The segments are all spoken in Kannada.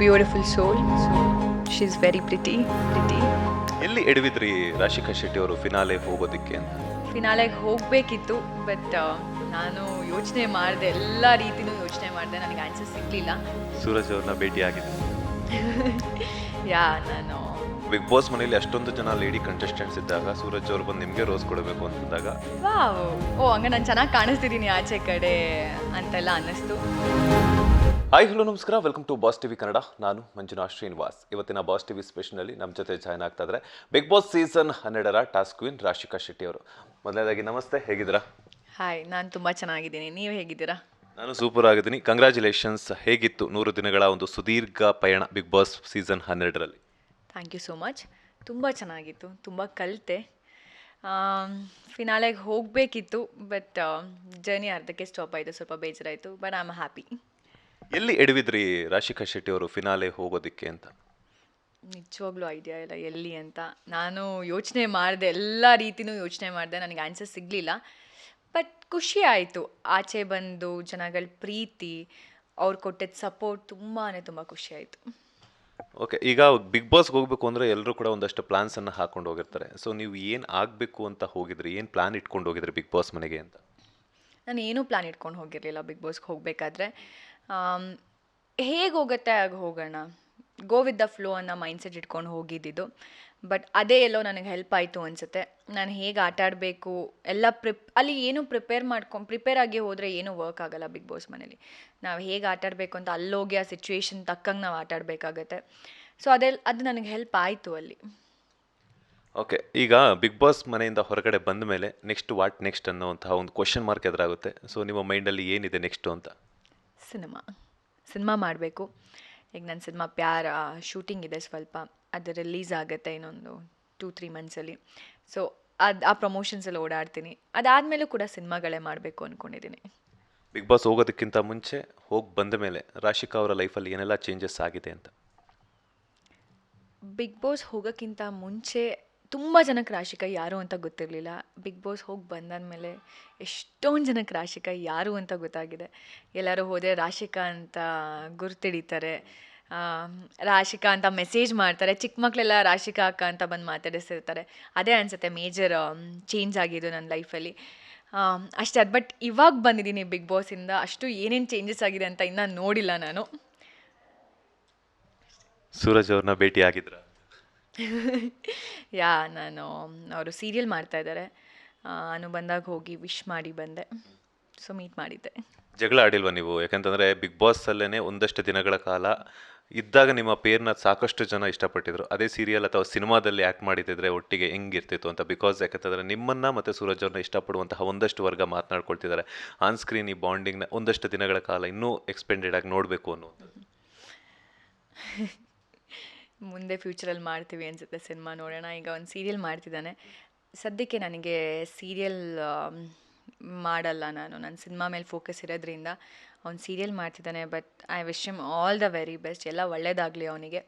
beautiful soul. She's very pretty. ಎಲ್ಲಿ ಎಡವಿದ್ರಿ ರಾಶಿಕಾ ಶೆಟ್ಟಿ ಅವರು ಫಿನಾಲೆ ಹೋಗೋದಕ್ಕೆ ಅಂತ? ಫಿನಾಲೆಗೆ ಹೋಗಬೇಕಿತ್ತು, ಬಟ್ ನಾನು ಯೋಚನೆ ಮಾಡಿದೆ, ಎಲ್ಲ ರೀತಿನೂ ಯೋಚನೆ ಮಾಡಿದೆ, ನನಗೆ ಆನ್ಸರ್ ಸಿಗಲಿಲ್ಲ. ಸೂರಜ್ ಅವ್ರನ್ನ ಭೇಟಿ ಆಗಿದೆ. ನಾನು ಬಿಗ್ ಬಾಸ್ ಮನೆಯಲ್ಲಿ ಅಷ್ಟೊಂದು ಜನ ಲೇಡಿ ಕಂಟೆಸ್ಟೆಂಟ್ಸ್ ಇದ್ದಾಗ ಸೂರಜ್ ಅವ್ರು ಬಂದು ನಿಮಗೆ ರೋಸ್ ಕೊಡಬೇಕು ಅಂತಂದಾಗ ಹಂಗೆ ನಾನು ಚೆನ್ನಾಗಿ ಕಾಣಿಸ್ತಿದ್ದೀನಿ ಆಚೆ ಕಡೆ ಅಂತೆಲ್ಲ ಅನ್ನಿಸ್ತು. ಹಾಯ್ ಹಲೋ ನಮಸ್ಕಾರ, welcome to boss TV Kannada. ನಾನು ಮಂಜುನಾಥ್ ಶ್ರೀನಿವಾಸ್. ಇವತ್ತಿನ ಬಾಸ್ ಟಿವಿ ಸ್ಪೆಷಲ್ನಲ್ಲಿ ನಮ್ಮ ಜೊತೆ ಜಾಯ್ನ್ ಆಗ್ತಾ ಇದ್ದಾರೆ ಬಿಗ್ ಬಾಸ್ ಸೀಸನ್ 12ರ ಟಾಸ್ಕ್ ಕ್ವೀನ್ ರಾಶಿಕಾ ಶೆಟ್ಟಿ ಅವರು. ಮೊದಲನೇದಾಗಿ ನಮಸ್ತೆ, ಹೇಗಿದ್ದೀರಾ? ಹಾಯ್, ನಾನು ತುಂಬ ಚೆನ್ನಾಗಿದ್ದೀನಿ. ನೀವು ಹೇಗಿದ್ದೀರಾ? ನಾನು ಸೂಪರ್ ಆಗಿದ್ದೀನಿ. ಕಂಗ್ರ್ಯಾಚುಲೇಷನ್ಸ್. ಹೇಗಿತ್ತು 100 ದಿನಗಳ ಒಂದು ಸುದೀರ್ಘ ಪಯಣ ಬಿಗ್ ಬಾಸ್ ಸೀಸನ್ 12ರಲ್ಲಿ? Thank you so much. ತುಂಬ ಚೆನ್ನಾಗಿತ್ತು, ತುಂಬ ಕಲಿತೆ. ಫಿನಾಲೆಗೆ ಹೋಗಬೇಕಿತ್ತು, ಬಟ್ ಜರ್ನಿ ಅರ್ಧಕ್ಕೆ ಸ್ಟಾಪ್ ಆಯಿತು, ಸ್ವಲ್ಪ ಬೇಜಾರಾಯಿತು, ಬಟ್ ಐ ಆಮ್ ಹ್ಯಾಪಿ. ಎಲ್ಲಿ ಎಡವಿದ್ರಿ ರಾಶಿಕಾ ಶೆಟ್ಟಿ ಅವರು ಫಿನಾಲೆ ಹೋಗೋದಕ್ಕೆ ಅಂತ? ನಿಜವಾಗ್ಲೂ ಐಡಿಯಾ ಇಲ್ಲ ಎಲ್ಲಿ ಅಂತ. ನಾನು ಯೋಚನೆ ಮಾಡಿದೆ, ಎಲ್ಲ ರೀತಿನೂ ಯೋಚನೆ ಮಾಡಿದೆ, ನನಗೆ ಆನ್ಸರ್ ಸಿಗಲಿಲ್ಲ. ಬಟ್ ಖುಷಿ ಆಯಿತು, ಆಚೆ ಬಂದು ಜನಗಳ ಪ್ರೀತಿ, ಅವ್ರು ಕೊಟ್ಟಿದ್ದ ಸಪೋರ್ಟ್ ತುಂಬ ಖುಷಿ ಆಯಿತು. ಓಕೆ, ಈಗ ಬಿಗ್ ಬಾಸ್ಗೆ ಹೋಗಬೇಕು ಅಂದರೆ ಎಲ್ಲರೂ ಕೂಡ ಒಂದಷ್ಟು ಪ್ಲಾನ್ಸನ್ನು ಹಾಕೊಂಡು ಹೋಗಿರ್ತಾರೆ. ಸೊ ನೀವು ಏನು ಆಗಬೇಕು ಅಂತ ಹೋಗಿದ್ರಿ, ಏನು ಪ್ಲಾನ್ ಇಟ್ಕೊಂಡು ಹೋಗಿದ್ರಿ ಬಿಗ್ ಬಾಸ್ ಮನೆಗೆ ಅಂತ? ನಾನು ಏನೂ ಪ್ಲಾನ್ ಇಟ್ಕೊಂಡು ಹೋಗಿರಲಿಲ್ಲ ಬಿಗ್ ಬಾಸ್ಗೆ ಹೋಗಬೇಕಾದ್ರೆ. ಹೇಗೆ ಹೋಗುತ್ತೆ ಆಗ ಹೋಗೋಣ, ಗೋ ವಿತ್ ದ ಫ್ಲೋ ಅನ್ನೋ ಮೈಂಡ್ಸೆಟ್ ಇಟ್ಕೊಂಡು ಹೋಗಿದ್ದಿದ್ದು. ಬಟ್ ಅದೇ ಎಲ್ಲೋ ನನಗೆ ಹೆಲ್ಪ್ ಆಯಿತು ಅನಿಸುತ್ತೆ. ನಾನು ಹೇಗೆ ಆಟ ಆಡಬೇಕು ಎಲ್ಲ ಅಲ್ಲಿ ಏನು ಪ್ರಿಪೇರ್ ಆಗಿ ಹೋದರೆ ಏನೂ ವರ್ಕ್ ಆಗೋಲ್ಲ ಬಿಗ್ ಬಾಸ್ ಮನೇಲಿ. ನಾವು ಹೇಗೆ ಆಟ ಆಡಬೇಕು ಅಂತ ಅಲ್ಲೋಗಿ ಆ ಸಿಚುವೇಶನ್ ತಕ್ಕಂಗೆ ನಾವು ಆಟ ಆಡಬೇಕಾಗತ್ತೆ. ಸೊ ಅದು ನನಗೆ ಹೆಲ್ಪ್ ಆಯಿತು ಅಲ್ಲಿ. ಓಕೆ, ಈಗ ಬಿಗ್ ಬಾಸ್ ಮನೆಯಿಂದ ಹೊರಗಡೆ ಬಂದ ಮೇಲೆ ನೆಕ್ಸ್ಟ್ ಅನ್ನೋಂತಹ ಒಂದು ಕ್ವಶನ್ ಮಾರ್ಕ್ ಎದುರಾಗುತ್ತೆ. ಸೊ ನಿಮ್ಮ ಮೈಂಡಲ್ಲಿ ಏನಿದೆ ನೆಕ್ಸ್ಟು ಅಂತ? ಸಿನಿಮಾ ಮಾಡಬೇಕು. ಈಗ ನನ್ನ ಸಿನಿಮಾ ಪ್ಯಾರ ಶೂಟಿಂಗ್ ಇದೆ, ಸ್ವಲ್ಪ ಅದು ರಿಲೀಸ್ ಆಗುತ್ತೆ ಇನ್ನೊಂದು 2-3 ಮಂತ್ಸಲ್ಲಿ. ಸೊ ಆ ಪ್ರಮೋಷನ್ಸಲ್ಲಿ ಓಡಾಡ್ತೀನಿ. ಅದಾದಮೇಲೂ ಕೂಡ ಸಿನಿಮಾಗಳೇ ಮಾಡಬೇಕು ಅಂದ್ಕೊಂಡಿದ್ದೀನಿ. ಬಿಗ್ ಬಾಸ್ ಹೋಗೋದಕ್ಕಿಂತ ಮುಂಚೆ, ಹೋಗಿ ಬಂದ ಮೇಲೆ ರಾಶಿಕಾ ಅವರ ಲೈಫಲ್ಲಿ ಏನೆಲ್ಲ ಚೇಂಜಸ್ ಆಗಿದೆ ಅಂತ? ಬಿಗ್ ಬಾಸ್ ಹೋಗೋಕ್ಕಿಂತ ಮುಂಚೆ ತುಂಬ ಜನಕ್ಕೆ ರಾಶಿಕಾ ಯಾರು ಅಂತ ಗೊತ್ತಿರಲಿಲ್ಲ. ಬಿಗ್ ಬಾಸ್ ಹೋಗಿ ಬಂದಾದಮೇಲೆ ಎಷ್ಟೊಂದು ಜನಕ್ಕೆ ರಾಶಿಕಾ ಯಾರು ಅಂತ ಗೊತ್ತಾಗಿದೆ. ಎಲ್ಲರೂ ಹೋದರೆ ರಾಶಿಕಾ ಅಂತ ಗುರ್ತಿಡಿತಾರೆ, ರಾಶಿಕಾ ಅಂತ ಮೆಸೇಜ್ ಮಾಡ್ತಾರೆ. ಚಿಕ್ಕ ಮಕ್ಕಳೆಲ್ಲ ರಾಶಿಕಾ ಅಕ್ಕ ಅಂತ ಬಂದು ಮಾತಾಡಿಸ್ತಿರ್ತಾರೆ. ಅದೇ ಅನಿಸುತ್ತೆ ಮೇಜರ್ ಚೇಂಜ್ ಆಗಿದ್ದು ನನ್ನ ಲೈಫಲ್ಲಿ. ಅಷ್ಟೇ ಅದು. ಬಟ್ ಇವಾಗ ಬಂದಿದ್ದೀನಿ ಬಿಗ್ ಬಾಸಿಂದ, ಅಷ್ಟು ಏನೇನು ಚೇಂಜಸ್ ಆಗಿದೆ ಅಂತ ಇನ್ನೂ ನೋಡಿಲ್ಲ ನಾನು. ಸೂರಜ್ ಅವ್ರನ್ನ ಭೇಟಿ ಆಗಿದ್ರ? ನಾನು ಅವರು ಸೀರಿಯಲ್ ಮಾಡ್ತಾಯಿದ್ದಾರೆ, ನಾನು ಬಂದಾಗ ಹೋಗಿ ವಿಶ್ ಮಾಡಿ ಬಂದೆ. ಸೊ ಮೀಟ್ ಮಾಡಿದ್ದೆ. ಜಗಳ ಆಡಿಲ್ವಾ ನೀವು? ಯಾಕಂತಂದರೆ ಬಿಗ್ ಬಾಸಲ್ಲೇ ಒಂದಷ್ಟು ದಿನಗಳ ಕಾಲ ಇದ್ದಾಗ ನಿಮ್ಮ ಪೇರ್ನ ಸಾಕಷ್ಟು ಜನ ಇಷ್ಟಪಟ್ಟಿದ್ರು. ಅದೇ ಸೀರಿಯಲ್ ಅಥವಾ ಸಿನಿಮಾದಲ್ಲಿ ಆ್ಯಕ್ಟ್ ಮಾಡಿದ್ರೆ ಒಟ್ಟಿಗೆ ಹೆಂಗಿರ್ತಿತ್ತು ಅಂತ. ಬಿಕಾಸ್ ಯಾಕಂತಂದರೆ ನಿಮ್ಮನ್ನು ಮತ್ತು ಸೂರಜ್ ಅವ್ರನ್ನ ಇಷ್ಟಪಡುವಂತಹ ಒಂದಷ್ಟು ವರ್ಗ ಮಾತನಾಡ್ಕೊಳ್ತಿದ್ದಾರೆ. ಆನ್ ಸ್ಕ್ರೀನ್ ಈ ಬಾಂಡಿಂಗ್ನ ಒಂದಷ್ಟು ದಿನಗಳ ಕಾಲ ಇನ್ನೂ ಎಕ್ಸ್ಪೆಂಡೆಡ್ ಆಗಿ ನೋಡಬೇಕು ಅನ್ನುವಂಥದ್ದು. ಮುಂದೆ ಫ್ಯೂಚರಲ್ಲಿ ಮಾಡ್ತೀವಿ ಅನಿಸುತ್ತೆ ಸಿನಿಮಾ, ನೋಡೋಣ. ಈಗ ಒಂದು ಸೀರಿಯಲ್ ಮಾಡ್ತಿದ್ದಾನೆ ಸದ್ಯಕ್ಕೆ. ನನಗೆ ಸೀರಿಯಲ್ ಮಾಡಲ್ಲ, ನನ್ನ ಸಿನಿಮಾ ಮೇಲೆ ಫೋಕಸ್ ಇರೋದ್ರಿಂದ. ಅವ್ನು ಸೀರಿಯಲ್ ಮಾಡ್ತಿದ್ದಾನೆ, but I wish him all the very best. ಎಲ್ಲ ಒಳ್ಳೇದಾಗಲಿ ಅವನಿಗೆ.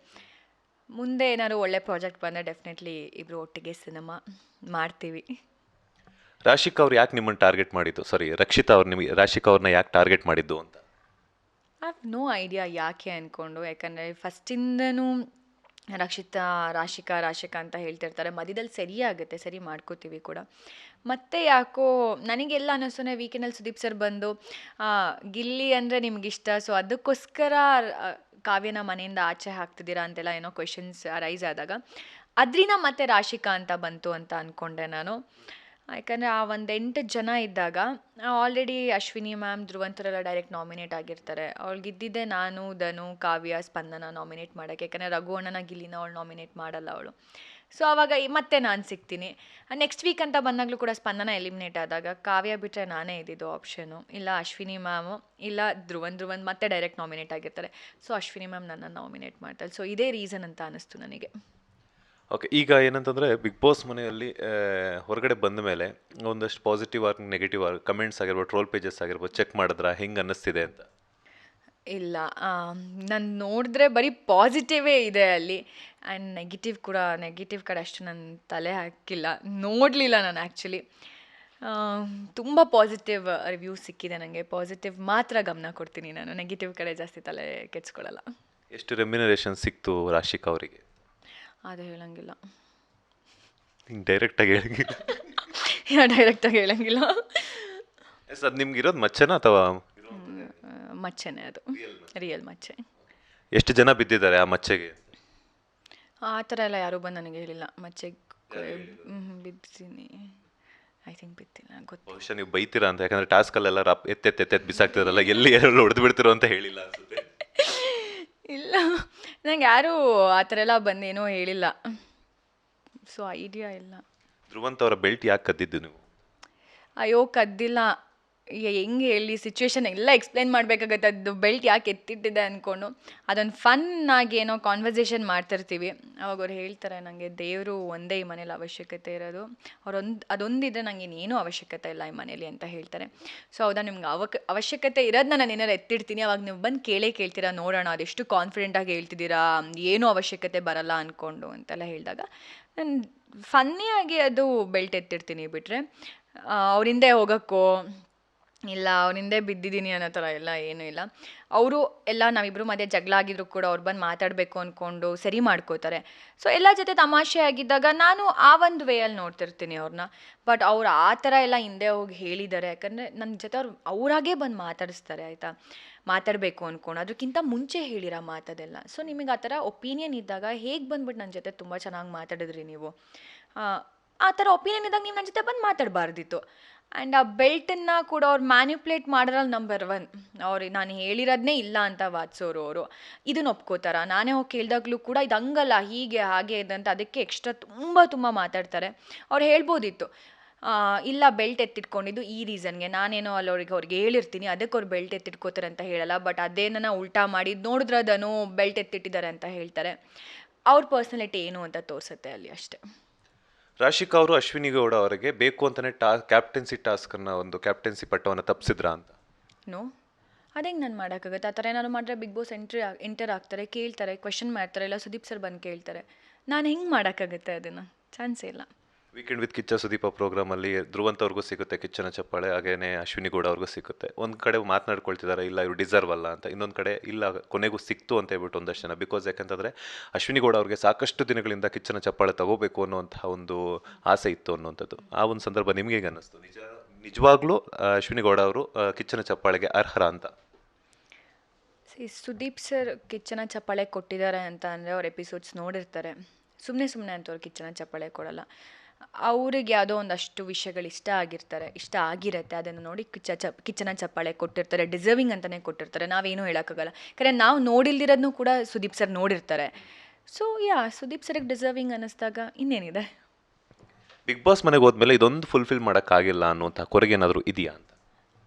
ಮುಂದೆ ಏನಾದ್ರು ಒಳ್ಳೆ ಪ್ರಾಜೆಕ್ಟ್ ಬಂದರೆ ಡೆಫಿನೆಟ್ಲಿ ಇಬ್ಬರು ಒಟ್ಟಿಗೆ ಸಿನಿಮಾ ಮಾಡ್ತೀವಿ. ರಾಶಿಕಾ ಅವ್ರು ಯಾಕೆ ನಿಮ್ಮನ್ನು ಟಾರ್ಗೆಟ್ ಮಾಡಿದ್ದು? ರಕ್ಷಿತಾ ಅವ್ರು ನಿಮಗೆ ರಾಶಿಕಾ ಅವ್ರನ್ನ ಯಾಕೆ ಟಾರ್ಗೆಟ್ ಮಾಡಿದ್ದು ಅಂತ? ಐ ಹ್ಯಾವ್ ನೋ ಐಡಿಯಾ ಯಾಕೆ ಅಂದ್ಕೊಂಡು. ಯಾಕಂದರೆ ಫಸ್ಟಿಂದನೂ ರಾಶಿಕಾ ಅಂತ ಹೇಳ್ತಿರ್ತಾರೆ. ಮಧ್ಯದಲ್ಲಿ ಸರಿ ಮಾಡ್ಕೋತೀವಿ ಕೂಡ. ಮತ್ತೆ ಯಾಕೋ ನನಗೆಲ್ಲ ಅನ್ನಿಸ್ತೋನೆ ವೀಕೆಂಡಲ್ಲಿ ಸುದೀಪ್ ಸರ್ ಬಂದು ಗಿಲ್ಲಿ ಅಂದರೆ ನಿಮಗಿಷ್ಟ, ಸೊ ಅದಕ್ಕೋಸ್ಕರ ಕಾವ್ಯನ ಮನೆಯಿಂದ ಆಚೆ ಹಾಕ್ತಿದ್ದೀರಾ ಅಂತೆಲ್ಲ ಏನೋ ಕ್ವೆಶನ್ಸ್ ರೈಸ್ ಆದಾಗ ಅದರಿಂದ ಮತ್ತೆ ರಾಶಿಕಾ ಅಂತ ಬಂತು ಅಂತ ಅಂದ್ಕೊಂಡೆ ನಾನು. ಯಾಕಂದರೆ ಆ ಒಂದು 8 ಜನ ಇದ್ದಾಗ ಆಲ್ರೆಡಿ ಅಶ್ವಿನಿ ಮ್ಯಾಮ್, ಧ್ರುವಂತರೆಲ್ಲ ಡೈರೆಕ್ಟ್ ನಾಮಿನೇಟ್ ಆಗಿರ್ತಾರೆ. ಅವಳಿಗಿದ್ದಿದ್ದೆ ನಾನು, ಧನು, ಕಾವ್ಯ, ಸ್ಪಂದನ ನಾಮಿನೇಟ್ ಮಾಡೋಕ್ಕೆ. ಯಾಕಂದರೆ ರಘು ಅಣ್ಣನ ಗಿಲ್ಲಿನ ಅವಳು ನಾಮಿನೇಟ್ ಮಾಡಲ್ಲ ಅವಳು. ಸೊ ಆವಾಗ ಮತ್ತೆ ನಾನು ಸಿಗ್ತೀನಿ. ನೆಕ್ಸ್ಟ್ ವೀಕ್ ಅಂತ ಬಂದಾಗಲೂ ಕೂಡ ಸ್ಪಂದನ ಎಲಿಮಿನೇಟ್ ಆದಾಗ ಕಾವ್ಯ ಬಿಟ್ಟರೆ ನಾನೇ ಇದ್ದಿದ್ದು ಆಪ್ಷನು. ಇಲ್ಲ ಅಶ್ವಿನಿ ಮ್ಯಾಮು, ಇಲ್ಲ ಧ್ರುವನ್ ಮತ್ತೆ ಡೈರೆಕ್ಟ್ ನಾಮಿನೇಟ್ ಆಗಿರ್ತಾರೆ. ಸೊ ಅಶ್ವಿನಿ ಮ್ಯಾಮ್ ನನ್ನನ್ನು ನಾಮಿನೇಟ್ ಮಾಡ್ತಾರೆ. ಸೊ ಇದೇ ರೀಸನ್ ಅಂತ ಅನ್ನಿಸ್ತು ನನಗೆ. ಓಕೆ, ಈಗ ಏನಂತಂದರೆ ಬಿಗ್ ಬಾಸ್ ಮನೆಯಲ್ಲಿ ಹೊರಗಡೆ ಬಂದ ಮೇಲೆ ಒಂದಷ್ಟು ಪಾಸಿಟಿವ್ ಆಗಿ ನೆಗೆಟಿವ್ ಆಗಿ ಕಮೆಂಟ್ಸ್ ಆಗಿರ್ಬೋದು, ಟ್ರೋಲ್ ಪೇಜಸ್ ಆಗಿರ್ಬೋದು, ಚೆಕ್ ಮಾಡಿದ್ರ ಹೆಂಗೆ ಅನ್ನಿಸ್ತಿದೆ ಅಂತ? ಇಲ್ಲ, ನಾನು ನೋಡಿದ್ರೆ ಬರೀ ಪಾಸಿಟಿವೇ ಇದೆ ಅಲ್ಲಿ. ಆ್ಯಂಡ್ ನೆಗೆಟಿವ್ ಕಡೆ ಅಷ್ಟು ನನ್ನ ತಲೆ ಹಾಕಿಲ್ಲ, ನೋಡಲಿಲ್ಲ ನಾನು ಆ್ಯಕ್ಚುಲಿ. ತುಂಬ ಪಾಸಿಟಿವ್ ರಿವ್ಯೂಸ್ ಸಿಕ್ಕಿದೆ ನನಗೆ. ಪಾಸಿಟಿವ್ ಮಾತ್ರ ಗಮನ ಕೊಡ್ತೀನಿ ನಾನು, ನೆಗೆಟಿವ್ ಕಡೆ ಜಾಸ್ತಿ ತಲೆ ಕೆಡಿಸ್ಕೊಳ್ಳಲ್ಲ. ಎಷ್ಟು ರೆಮ್ಯುನರೇಷನ್ ಸಿಕ್ತು ರಾಶಿಕಾ ಅವರಿಗೆ? ಅದು ಹೇಳಂಗಿಲ್ಲ. ಹಿಂಗೆ ಡೈರೆಕ್ಟಾಗಿ ಹೇಳಿ. ಡೈರೆಕ್ಟಾಗಿ ಹೇಳಂಗಿಲ್ಲ. ಎಸ್, ಅದು ನಿಮ್ಗೆ ಇರೋದು ಮಚ್ಚೆನಾ ಅಥವಾ ಮಚ್ಚೆನೇ ಅದು, ರಿಯಲ್ ಮಚ್ಚೆ. ಎಷ್ಟು ಜನ ಬಿದ್ದಿದ್ದಾರೆ ಆ ಮಚ್ಚೆಗೆ? ಆ ಥರ ಎಲ್ಲ ಯಾರೂ ಬಂದು ನನಗೆ ಹೇಳಿಲ್ಲ. ಮಚ್ಚೆ ಬಿದ್ದೀನಿ, ಐ ಥಿಂಕ್ ಬಿದ್ದಿಲ್ಲ, ಗೊತ್ತು. ಬಹುಶಃ ನೀವು ಬೈತೀರಾ ಅಂತ, ಯಾಕಂದ್ರೆ ಟಾಸ್ಕಲ್ಲೆಲ್ಲ ಎತ್ತೆತ್ತೆತ್ತೆತ್ ಬಿಸಾಕ್ತಿರಲ್ಲ, ಎಲ್ಲಿ ಯಾರು ಹೊಡೆದು ಬಿಡ್ತಿರೋ ಅಂತ ಹೇಳಿಲ್ಲ ಅನ್ಸುತ್ತೆ. ಇಲ್ಲ, ನಂಗೆ ಯಾರೂ ಆ ಥರ ಎಲ್ಲ ಬಂದೇನೋ ಹೇಳಿಲ್ಲ, ಸೊ ಐಡಿಯಾ ಇಲ್ಲ. ಧ್ರುವಂತ್ ಅವರ ಬೆಲ್ಟ್ ಯಾಕೆ ಕದ್ದಿದ್ದು ನೀವು? ಅಯ್ಯೋ ಕದ್ದಿಲ್ಲ, ಹೆಂಗೆ ಹೇಳಿ, ಸಿಚುವೇಶನ್ ಎಲ್ಲ ಎಕ್ಸ್ಪ್ಲೇನ್ ಮಾಡಬೇಕಾಗತ್ತೆ. ಅದು ಬೆಲ್ಟ್ ಯಾಕೆ ಎತ್ತಿಟ್ಟಿದೆ ಅಂದ್ಕೊಂಡು ಅದೊಂದು ಫನ್ ಆಗಿ ಏನೋ ಕಾನ್ವರ್ಸೇಷನ್ ಮಾಡ್ತಿರ್ತೀವಿ, ಅವಾಗ ಅವ್ರು ಹೇಳ್ತಾರೆ ನನಗೆ ದೇವರು ಒಂದೇ ಈ ಮನೇಲಿ ಅವಶ್ಯಕತೆ ಇರೋದು, ಅದೊಂದಿದ್ರೆ ನನಗೆ ಇನ್ನೇನೂ ಅವಶ್ಯಕತೆ ಇಲ್ಲ ಈ ಮನೇಲಿ ಅಂತ ಹೇಳ್ತಾರೆ. ಸೊ ಹೌದಾ, ನಿಮ್ಗೆ ಅವಶ್ಯಕತೆ ಇರೋದನ್ನ ನಾನು ಏನಾರು ಎತ್ತಿಡ್ತೀನಿ, ಅವಾಗ ನೀವು ಬಂದು ಕೇಳ್ತೀರಾ, ನೋಡೋಣ ಅದೆಷ್ಟು ಕಾನ್ಫಿಡೆಂಟಾಗಿ ಹೇಳ್ತಿದ್ದೀರಾ, ಏನೂ ಅವಶ್ಯಕತೆ ಬರಲ್ಲ ಅಂದ್ಕೊಂಡು ಅಂತೆಲ್ಲ ಹೇಳಿದಾಗ ನಾನು ಫನ್ನಿಯಾಗಿ ಅದು ಬೆಲ್ಟ್ ಎತ್ತಿಡ್ತೀನಿ. ಬಿಟ್ಟರೆ ಅವರಿಂದೆ ಹೋಗೋಕ್ಕೋ ಇಲ್ಲ ಅವನಿಂದೇ ಬಿದ್ದಿದ್ದೀನಿ ಅನ್ನೋ ಥರ ಎಲ್ಲ ಏನೂ ಇಲ್ಲ. ಅವರು ಎಲ್ಲ ನಾವಿಬ್ಬರು ಮಧ್ಯೆ ಜಗಳ ಆಗಿದ್ರು ಕೂಡ ಅವ್ರು ಬಂದು ಮಾತಾಡಬೇಕು ಅಂದ್ಕೊಂಡು ಸರಿ ಮಾಡ್ಕೋತಾರೆ. ಸೊ ಎಲ್ಲ ಜೊತೆ ತಮಾಷೆ ಆಗಿದ್ದಾಗ ನಾನು ಆ ಒಂದು ವೇಯಲ್ಲಿ ನೋಡ್ತಿರ್ತೀನಿ ಅವ್ರನ್ನ. ಬಟ್ ಅವ್ರು ಆ ಥರ ಎಲ್ಲ ಹಿಂದೆ ಹೋಗಿ ಹೇಳಿದ್ದಾರೆ, ಯಾಕಂದರೆ ನನ್ನ ಜೊತೆ ಅವರಾಗೇ ಬಂದು ಮಾತಾಡಿಸ್ತಾರೆ, ಆಯಿತಾ, ಮಾತಾಡಬೇಕು ಅಂದ್ಕೊಂಡು ಅದಕ್ಕಿಂತ ಮುಂಚೆ ಹೇಳಿರೋ ಮಾತದೆಲ್ಲ. ಸೊ ನಿಮಗೆ ಆ ಥರ ಒಪಿನಿಯನ್ ಇದ್ದಾಗ ಹೇಗೆ ಬಂದ್ಬಿಟ್ಟು ನನ್ನ ಜೊತೆ ತುಂಬ ಚೆನ್ನಾಗಿ ಮಾತಾಡಿದ್ರಿ ನೀವು, ಆ ಥರ ಒಪಿನಿಯನ್ ಇದ್ದಾಗ ನೀವು ನನ್ನ ಜೊತೆ ಬಂದು ಮಾತಾಡಬಾರ್ದಿತ್ತು. ಆ್ಯಂಡ್ ಆ ಬೆಲ್ಟನ್ನು ಕೂಡ ಅವ್ರು ಮ್ಯಾನ್ಯುಪ್ಲೇಟ್ ಮಾಡಿದ್ರಲ್ಲಿ ನಂಬರ್ 1 ಅವ್ರಿಗೆ ನಾನು ಹೇಳಿರೋದನ್ನೇ ಇಲ್ಲ ಅಂತ ವಾದಿಸೋರು. ಅವರು ಇದನ್ನು ಒಪ್ಕೋತಾರ, ನಾನೇ ಹೋಗಿ ಕೇಳಿದಾಗಲೂ ಕೂಡ ಇದು ಹಂಗಲ್ಲ ಹೀಗೆ ಹಾಗೆ ಇದೆ ಅಂತ ಅದಕ್ಕೆ ಎಕ್ಸ್ಟ್ರಾ ತುಂಬ ಮಾತಾಡ್ತಾರೆ. ಅವ್ರು ಹೇಳ್ಬೋದಿತ್ತು ಇಲ್ಲ ಬೆಲ್ಟ್ ಎತ್ತಿಟ್ಕೊಂಡಿದ್ದು ಈ ರೀಸನ್ಗೆ, ನಾನೇನೋ ಅಲ್ಲಿ ಅವ್ರಿಗೆ ಹೇಳಿರ್ತೀನಿ ಅದಕ್ಕೆ ಅವ್ರು ಬೆಲ್ಟ್ ಎತ್ತಿಟ್ಕೋತಾರೆ ಅಂತ ಹೇಳಲ್ಲ. ಬಟ್ ಅದೇನ ಉಲ್ಟಾ ಮಾಡಿ ನೋಡಿದ್ರೆ ಅದನ್ನು ಬೆಲ್ಟ್ ಎತ್ತಿಟ್ಟಿದ್ದಾರೆ ಅಂತ ಹೇಳ್ತಾರೆ. ಅವ್ರ ಪರ್ಸ್ನಾಲಿಟಿ ಏನು ಅಂತ ತೋರಿಸುತ್ತೆ ಅಲ್ಲಿ ಅಷ್ಟೇ. ರಾಶಿಕಾ ಅವರು ಅಶ್ವಿನಿ ಗೌಡ ಅವರಿಗೆ ಬೇಕು ಅಂತಲೇ ಕ್ಯಾಪ್ಟನ್ಸಿ ಟಾಸ್ಕನ್ನು, ಒಂದು ಕ್ಯಾಪ್ಟನ್ಸಿ ಪಟ್ಟವನ್ನು ತಪ್ಪಿಸಿದ್ರಾ ಅಂತ? ನೋ, ಅದೇಂಗೆ ನಾನು ಮಾಡೋಕ್ಕಾಗುತ್ತೆ? ಆ ಥರ ಏನಾದ್ರು ಮಾಡಿದ್ರೆ ಬಿಗ್ ಬಾಸ್ ಎಂಟರ್ ಆಗ್ತಾರೆ, ಕೇಳ್ತಾರೆ, ಕ್ವೆಶನ್ ಮಾಡ್ತಾರೆ, ಇಲ್ಲ ಸುದೀಪ್ ಸರ್ ಬಂದು ಕೇಳ್ತಾರೆ, ನಾನು ಹೆಂಗೆ ಮಾಡೋಕ್ಕಾಗುತ್ತೆ ಅದನ್ನು? ಚಾನ್ಸೇ ಇಲ್ಲ. ವೀಕೆಂಡ್ ವಿತ್ ಕಿಚ್ಚ ಸುದೀಪ ಪ್ರೋಗ್ರಾಮಲ್ಲಿ ಧ್ರುವಂತ್ ಅವ್ರಿಗೂ ಸಿಗುತ್ತೆ ಕಿಚ್ಚನ ಚಪ್ಪಾಳೆ, ಹಾಗೇನೆ ಅಶ್ವಿನಿ ಗೌಡ ಅವ್ರಿಗೂ ಸಿಗುತ್ತೆ. ಒಂದು ಕಡೆ ಮಾತನಾಡ್ಕೊಳ್ತಿದ್ದಾರೆ ಇಲ್ಲ ಇವ್ರು ಡಿಸರ್ವ್ ಅಲ್ಲ ಅಂತ, ಇನ್ನೊಂದು ಕಡೆ ಇಲ್ಲ ಕೊನೆಗೂ ಸಿಕ್ತು ಅಂತ ಹೇಳ್ಬಿಟ್ಟು ಒಂದಷ್ಟು ಜನ. ಬಿಕಾಸ್ ಯಾಕಂತಂದರೆ ಅಶ್ವಿನಿ ಗೌಡ ಅವ್ರಿಗೆ ಸಾಕಷ್ಟು ದಿನಗಳಿಂದ ಕಿಚ್ಚನ ಚಪ್ಪಾಳೆ ತಗೋಬೇಕು ಅನ್ನುವಂತಹ ಒಂದು ಆಸೆ ಇತ್ತು ಅನ್ನುವಂಥದ್ದು. ಆ ಒಂದು ಸಂದರ್ಭ ನಿಮಗೆ ಹೇಗೆ ಅನ್ನಿಸ್ತು? ನಿಜವಾಗ್ಲೂ ಅಶ್ವಿನಿ ಗೌಡ ಅವರು ಕಿಚ್ಚನ ಚಪ್ಪಾಳೆಗೆ ಅರ್ಹರ ಅಂತ? ಸುದೀಪ್ ಸರ್ ಕಿಚ್ಚನ ಚಪ್ಪಾಳೆ ಕೊಟ್ಟಿದ್ದಾರೆ ಅಂತ ಅಂದರೆ ಅವ್ರ ಎಪಿಸೋಡ್ಸ್ ನೋಡಿರ್ತಾರೆ. ಸುಮ್ಮನೆ ಅಂತವ್ರು ಕಿಚ್ಚನ ಚಪ್ಪಾಳೆ ಕೊಡಲ್ಲ. ಅವ್ರಿಗೆ ಯಾವುದೋ ಒಂದಷ್ಟು ವಿಷಯಗಳು ಇಷ್ಟ ಆಗಿರುತ್ತೆ, ಅದನ್ನು ನೋಡಿ ಕಿಚ್ಚನ ಚಪ್ಪಾಳೆ ಕೊಟ್ಟಿರ್ತಾರೆ, ಡಿಸರ್ವಿಂಗ್ ಅಂತಲೇ ಕೊಟ್ಟಿರ್ತಾರೆ. ನಾವೇನೂ ಹೇಳೋಕ್ಕಾಗಲ್ಲ, ಯಾಕಂದರೆ ನಾವು ನೋಡಿಲ್ದಿರೋದನ್ನು ಕೂಡ ಸುದೀಪ್ ಸರ್ ನೋಡಿರ್ತಾರೆ. ಸೊ ಸುದೀಪ್ ಸರ್ಗೆ ಡಿಸರ್ವಿಂಗ್ ಅನ್ನಿಸ್ದಾಗ ಇನ್ನೇನಿದೆ. ಬಿಗ್ ಬಾಸ್ ಮನೆಗೆ ಹೋದ್ಮೇಲೆ ಇದೊಂದು ಫುಲ್ಫಿಲ್ ಮಾಡೋಕ್ಕಾಗಿಲ್ಲ ಅನ್ನುವಂಥ ಕೊರಗೆ ಏನಾದರೂ ಇದೆಯಾ ಅಂತ?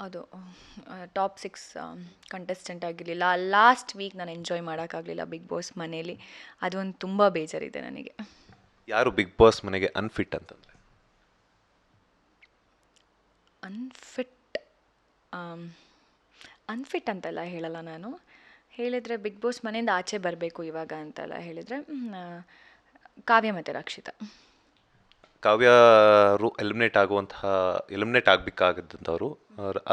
ಅದು ಟಾಪ್ 6 ಕಂಟೆಸ್ಟೆಂಟ್ ಆಗಿರಲಿಲ್ಲ. ಲಾಸ್ಟ್ ವೀಕ್ ನಾನು ಎಂಜಾಯ್ ಮಾಡೋಕ್ಕಾಗಲಿಲ್ಲ ಬಿಗ್ ಬಾಸ್ ಮನೇಲಿ, ಅದೊಂದು ತುಂಬ ಬೇಜಾರಿದೆ ನನಗೆ. ಯಾರು ಬಿಗ್ ಬಾಸ್ ಮನೆಗೆ ಅನ್ಫಿಟ್ ಅಂತಂದರೆ? ಅನ್ಫಿಟ್ ಅಂತೆಲ್ಲ ಹೇಳಲ್ಲ ನಾನು. ಹೇಳಿದರೆ ಬಿಗ್ ಬಾಸ್ ಮನೆಯಿಂದ ಆಚೆ ಬರಬೇಕು ಇವಾಗ ಅಂತೆಲ್ಲ ಹೇಳಿದರೆ ಕಾವ್ಯ ಮತ್ತು ರಕ್ಷಿತಾ. ಕಾವ್ಯರು ಎಲಿಮಿನೇಟ್ ಆಗಬೇಕಾಗಿದ್ದಂಥವ್ರು,